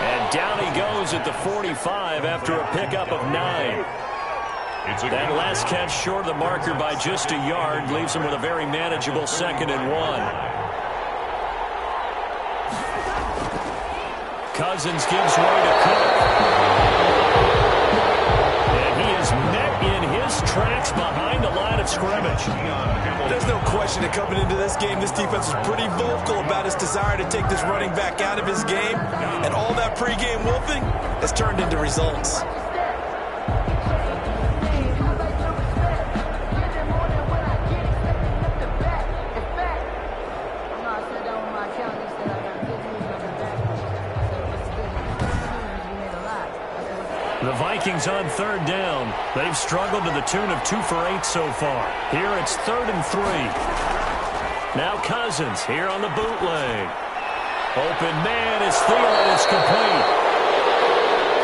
And down he goes at the 45 after a pickup of 9. That last catch short of the marker by just a yard leaves him with a very manageable 2nd and 1. Cousins gives way to Cook. And he is met in coverage. There's no question that coming into this game, this defense was pretty vocal about its desire to take this running back out of his game. And all that pregame wolfing has turned into results. The Vikings on third down. They've struggled to the tune of 2 for 8 so far. Here it's 3rd and 3. Now Cousins here on the bootleg. Open man is Thielen. It's complete.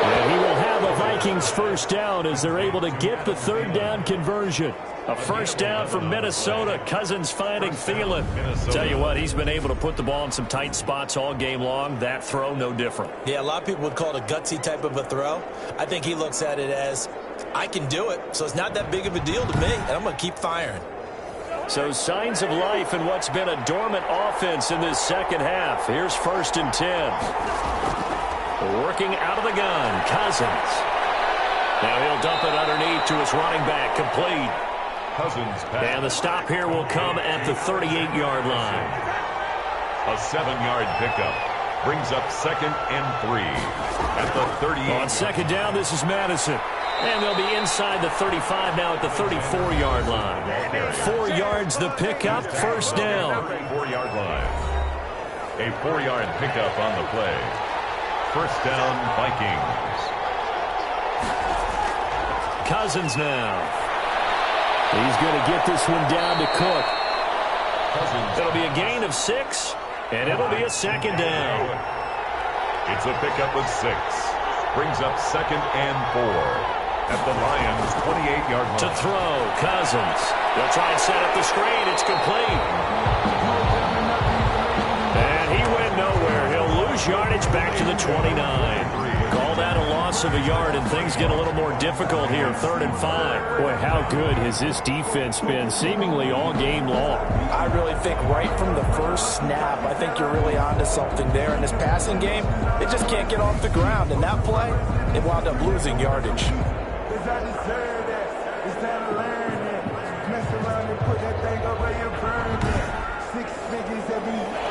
And he will have a Vikings first down as they're able to get the 3rd down conversion. A first down for Minnesota. Cousins finding Thielen. Tell you what, he's been able to put the ball in some tight spots all game long. That throw, no different. Yeah, a lot of people would call it a gutsy type of a throw. I think he looks at it as, I can do it, so it's not that big of a deal to me, and I'm going to keep firing. So signs of life in what's been a dormant offense in this second half. Here's 1st and 10. Working out of the gun, Cousins. Now he'll dump it underneath to his running back, complete. Cousins pass. And the stop here will come at the 38-yard line. A 7-yard pickup brings up 2nd and 3 at the 38. On 2nd down, this is Madison. And they'll be inside the 35 now at the 34-yard line. 4 yards the pickup, first down. 4-yard line. A 4-yard pickup on the play. First down, Vikings. Cousins now. He's going to get this one down to Cook. It'll be a gain of 6, and it'll be a 2nd down. It's a pickup of 6. Brings up 2nd and 4 at the Lions' 28-yard line. To throw, Cousins. They'll try and set up the screen. It's complete. And he went nowhere. He'll lose yardage back to the 29. Call that a loss of a yard, and things get a little more difficult here. 3rd and 5. Boy, how good has this defense been seemingly all game long? I really think right from the first snap, I think you're really onto something there. In this passing game, they just can't get off the ground. In that play, they wound up losing yardage.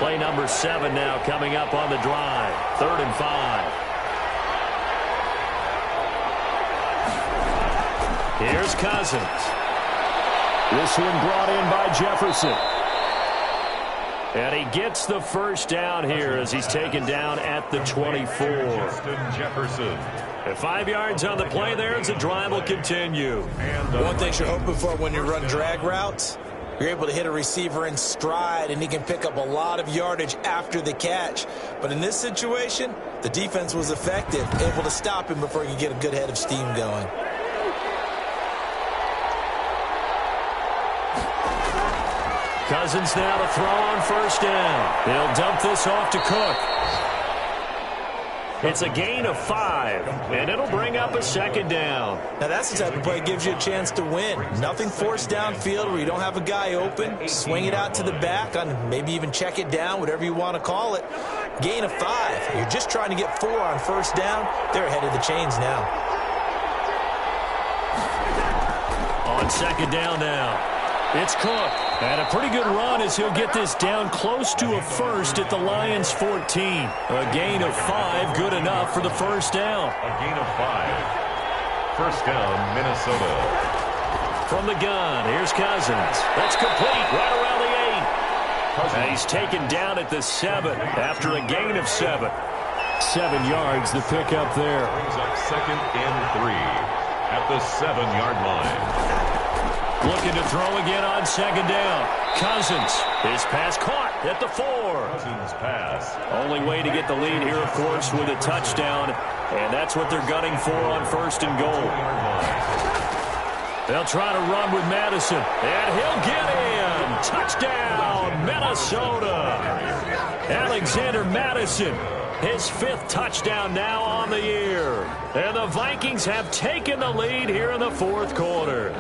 Play number 7 now coming up on the drive. 3rd and 5. Here's Cousins. This one brought in by Jefferson. And he gets the first down here as he's taken down at the 24. Jefferson. And 5 yards on the play there as the drive will continue. One thing you're hoping for when you run drag routes, you're able to hit a receiver in stride, and he can pick up a lot of yardage after the catch. But in this situation, the defense was effective, able to stop him before he could get a good head of steam going. Cousins now to throw on first down. He'll dump this off to Cook. It's a gain of 5, and it'll bring up a 2nd down. Now that's the type of play that gives you a chance to win. Nothing forced downfield where you don't have a guy open. Swing it out to the back, on maybe even check it down, whatever you want to call it. Gain of 5. You're just trying to get 4 on first down. They're ahead of the chains now. On 2nd down now, it's Cook. And a pretty good run as he'll get this down close to a first at the Lions' 14. A gain of 5, good enough for the first down. A gain of 5. First down, Minnesota. From the gun, here's Cousins. That's complete right around the 8. And he's taken down at the 7 after a gain of 7. 7 yards, the pickup there. Brings up 2nd and 3 at the 7-yard line. Looking to throw again on 2nd down. Cousins, his pass caught at the 4. Cousins pass. Only way to get the lead here, of course, with a touchdown. And that's what they're gunning for on 1st and goal. They'll try to run with Madison. And he'll get in. Touchdown, Minnesota. Alexander Madison, his 5th touchdown now on the year. And the Vikings have taken the lead here in the 4th quarter.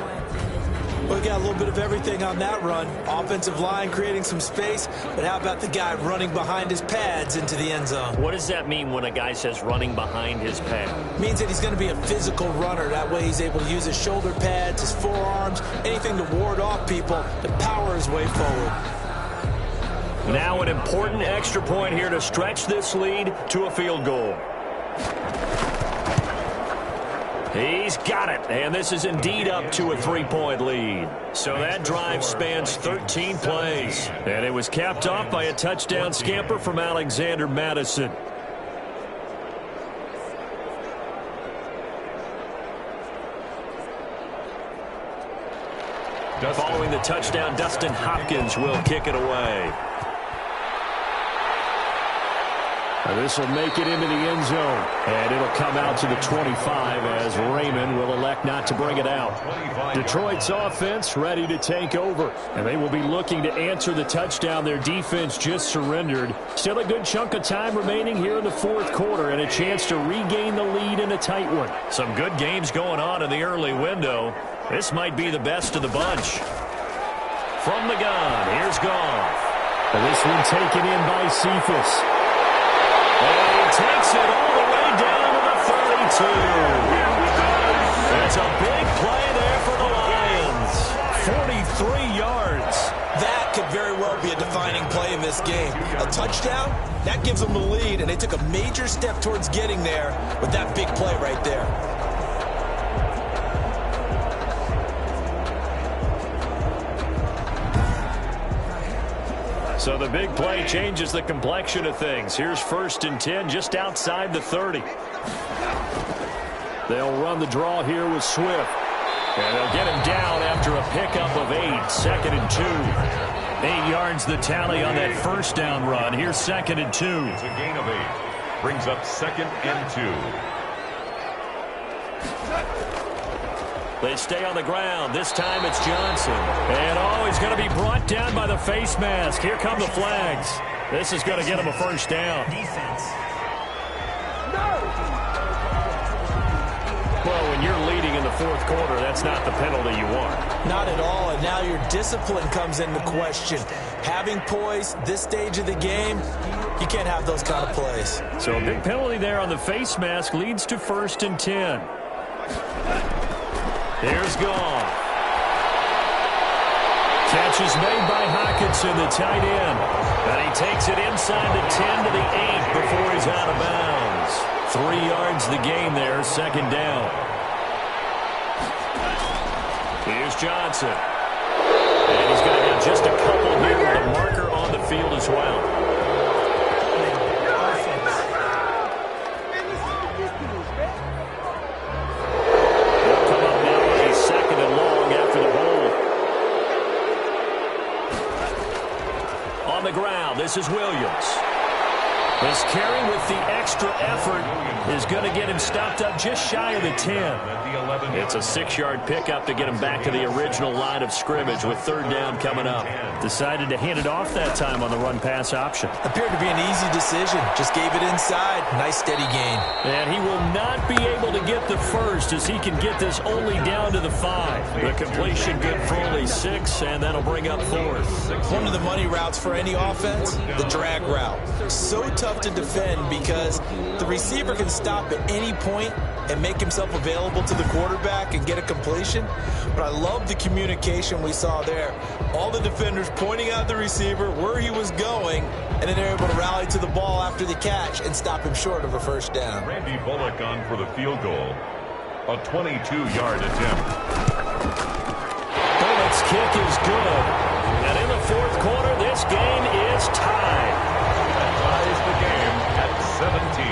Well, we got a little bit of everything on that run. Offensive line creating some space, but how about the guy running behind his pads into the end zone? What does that mean when a guy says running behind his pad? Means that he's going to be a physical runner. That way he's able to use his shoulder pads, his forearms, anything to ward off people to power his way forward. Now an important extra point here to stretch this lead to a field goal. He's got it, and this is indeed up to a 3-point lead. So that drive spans 13 plays, and it was capped off by a touchdown scamper from Alexander Madison. Following the touchdown, Dustin Hopkins will kick it away. This will make it into the end zone, and it'll come out to the 25 as Raymond will elect not to bring it out. Detroit's offense ready to take over, and they will be looking to answer the touchdown their defense just surrendered. Still a good chunk of time remaining here in the fourth quarter and a chance to regain the lead in a tight one. Some good games going on in the early window. This might be the best of the bunch. From the gun, here's Goff. And this one taken in by Cephas. And he takes it all the way down to the 32. That's a big play there for the Lions. 43 yards. That could very well be a defining play in this game. A touchdown, that gives them the lead, and they took a major step towards getting there with that big play right there. So the big play changes the complexion of things. Here's 1st and 10 just outside the 30. They'll run the draw here with Swift. And they'll get him down after a pickup of 8. 2nd and 2. 8 yards the tally on that first down run. Here's 2nd and 2. It's a gain of 8. Brings up 2nd and 2. They stay on the ground. This time it's Johnson. And, he's going to be brought down by the face mask. Here come the flags. This is going to get him a first down. Well, when you're leading in the fourth quarter, that's not the penalty you want. Not at all, and now your discipline comes into question. Having poise this stage of the game, you can't have those kind of plays. So a big penalty there on the face mask leads to 1st and 10. Here's Goff. Catch is made by Hockenson, the tight end. And he takes it inside the 10 to the 8 before he's out of bounds. 3 yards the gain there, 2nd down. Here's Johnson. And he's going to have just a couple here with a marker on the field as well. This is Williams. This carry with the extra effort is going to get him stopped up just shy of the 10. It's a 6-yard pickup to get him back to the original line of scrimmage with 3rd down coming up. Decided to hand it off that time on the run-pass option. Appeared to be an easy decision. Just gave it inside. Nice steady gain. And he will not be able to get the first as he can get this only down to the 5. The completion good for only 6, and that'll bring up 4th. One of the money routes for any offense, the drag route. So tough to defend because the receiver can stop at any point and make himself available to the quarterback and get a completion. But I love the communication we saw there. All the defenders pointing out the receiver where he was going, and then they're able to rally to the ball after the catch and stop him short of a first down. Randy Bullock on for the field goal. A 22-yard attempt. Bullock's kick is good. And in the fourth quarter, this game is tied. That ties the game at 17.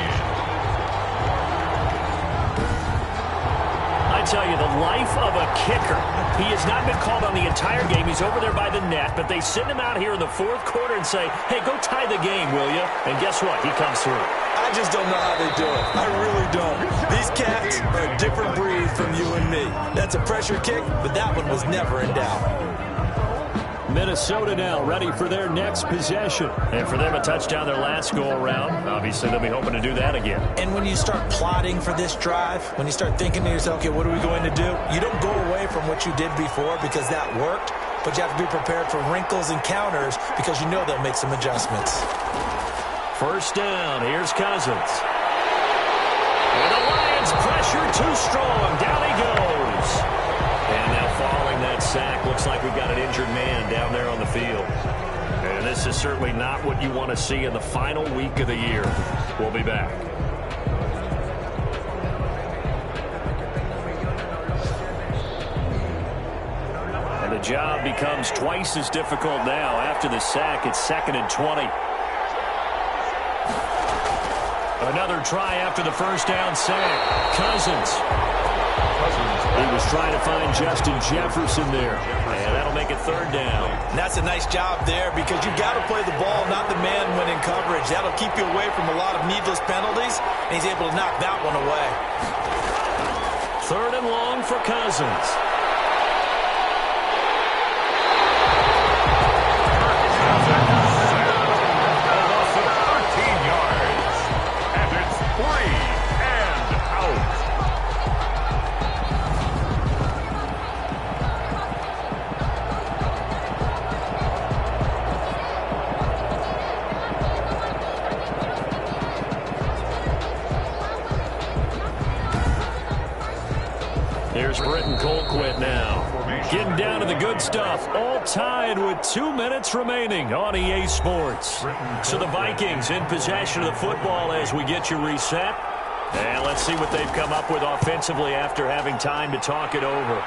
I tell you, the life of a kicker. He has not been called on the entire game. He's over there by the net, but they send him out here in the fourth quarter and say, hey, go tie the game, will you? And guess what? He comes through. I just don't know how they do it. I really don't. These cats are a different breed from you and me. That's a pressure kick, but that one was never in doubt. Minnesota now ready for their next possession. And for them, a touchdown their last go-around. Obviously, they'll be hoping to do that again. And when you start plotting for this drive, when you start thinking to yourself, okay, what are we going to do? You don't go away from what you did before because that worked, but you have to be prepared for wrinkles and counters because you know they'll make some adjustments. First down, here's Cousins. And the Lions pressure too strong. Down he goes. And now following that sack, looks like we've got an injured man down there on the field. And this is certainly not what you want to see in the final week of the year. We'll be back. And the job becomes twice as difficult now. After the sack, it's 2nd and 20. Another try after the first down sack. Cousins. He was trying to find Justin Jefferson there. And that'll make it 3rd down. And that's a nice job there because you've got to play the ball, not the man when in coverage. That'll keep you away from a lot of needless penalties, and he's able to knock that one away. 3rd and long for Cousins. Here's Britton Colquitt now. Getting down to the good stuff. All tied with 2 minutes remaining on EA Sports. So the Vikings in possession of the football as we get you reset. And let's see what they've come up with offensively after having time to talk it over.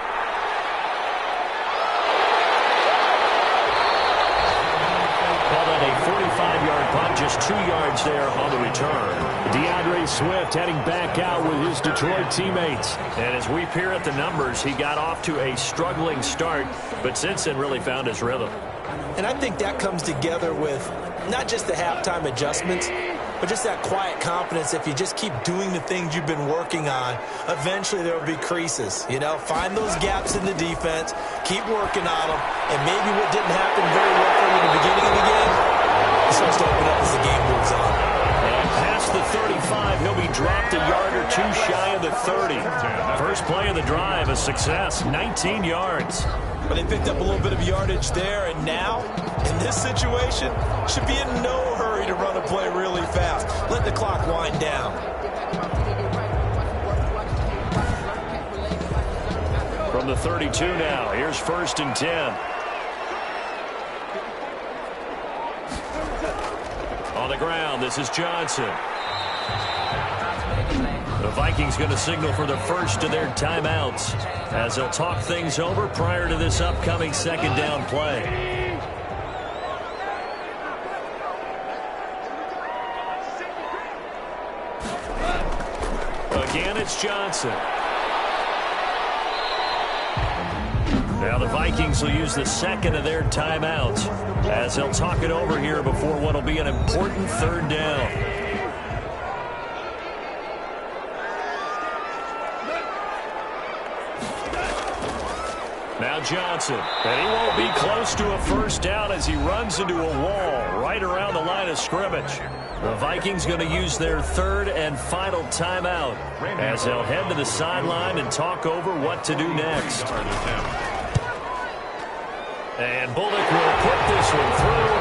Call that a 45-yard punt, just 2 yards there on the return. DeAndre Swift heading back out with his Detroit teammates. And as we peer at the numbers, he got off to a struggling start, but since then really found his rhythm. And I think that comes together with not just the halftime adjustments, but just that quiet confidence. If you just keep doing the things you've been working on, eventually there will be creases. You know, find those gaps in the defense, keep working on them, and maybe what didn't happen very well for you in the beginning of the game, it starts to open up as the game moves on. And past the 35, he'll be dropped a yard or two shy of the 30. First play of the drive, a success, 19 yards. But they picked up a little bit of yardage there, and now, in this situation, should be in no hurry to run a play really fast. Let the clock wind down. From the 32 now, here's 1st and 10. On the ground, this is Johnson. The Vikings going to signal for the first of their timeouts as they'll talk things over prior to this upcoming 2nd down play. Again, it's Johnson. Now the Vikings will use the 2nd of their timeouts as they'll talk it over here before what will be an important 3rd down. Now Johnson, and he won't be close to a 1st down as he runs into a wall right around the line of scrimmage. The Vikings going to use their 3rd and final timeout as they'll head to the sideline and talk over what to do next. And Bullock will put this one through.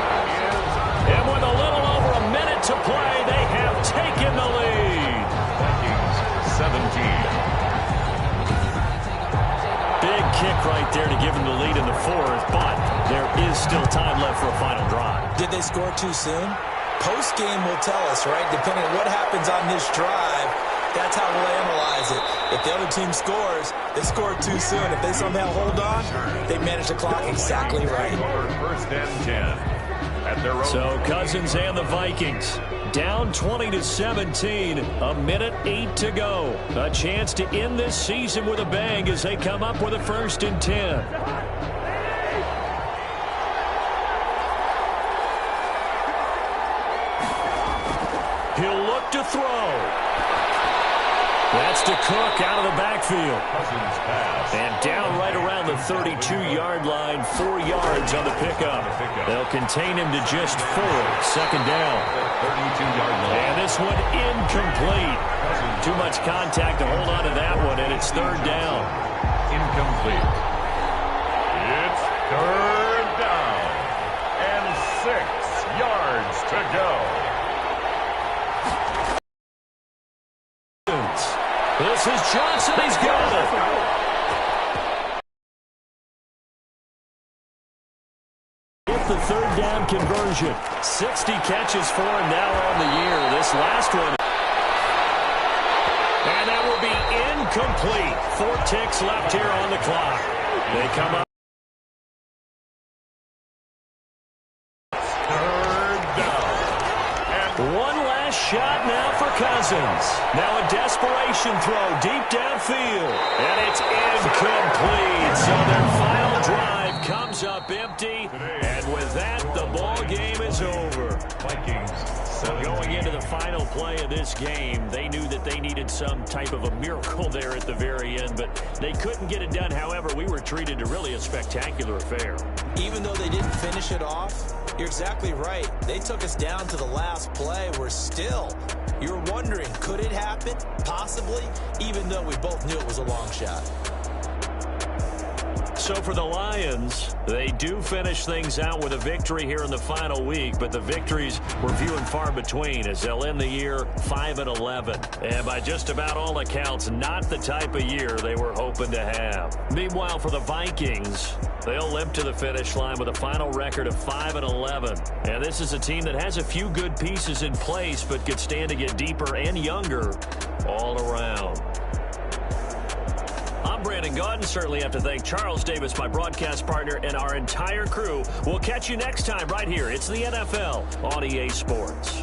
And with a little over a minute to play, they have taken the lead. Vikings 17. Big kick right there to give them the lead in the 4th, but there is still time left for a final drive. Did they score too soon? Post-game will tell us, right? Depending on what happens on this drive, that's how we'll analyze it. If the other team scores, they scored too soon. If they somehow hold on, they manage the clock exactly right. 1st and 10. At their own. So Cousins and the Vikings down 20-17, a minute 8 to go. A chance to end this season with a bang as they come up with a 1st and 10. He'll look to throw. That's to Cook out of the backfield. Cousins pass. And down right around the 32-yard line, 4 yards on the pickup. They'll contain him to just 4. Second down. 32-yard line. And this one incomplete. Too much contact to hold on to that one, and it's third down. Incomplete. It's third down. And 6 yards to go. This is Johnson. He's got it. Hit the third down conversion. 60 catches for him now on the year. This last one. And that will be incomplete. 4 ticks left here on the clock. They come up. Third down. One last shot now for Cousins. Now a desperation throw deep downfield. And it's incomplete. So their final drive comes up empty. And with that, the ball game is over. Vikings. Going into the final play of this game, they knew that they needed some type of a miracle there at the very end, but they couldn't get it done. However, we were treated to really a spectacular affair. Even though they didn't finish it off, you're exactly right. They took us down to the last play. We're still, you're wondering, could it happen? Possibly, even though we both knew it was a long shot. So for the Lions, they do finish things out with a victory here in the final week, but the victories were few and far between as they'll end the year 5-11. And by just about all accounts, not the type of year they were hoping to have. Meanwhile, for the Vikings, they'll limp to the finish line with a final record of 5-11. And this is a team that has a few good pieces in place, but could stand to get deeper and younger all around. I'm Brandon Gaudin. Certainly have to thank Charles Davis, my broadcast partner, and our entire crew. We'll catch you next time right here. It's the NFL on EA Sports.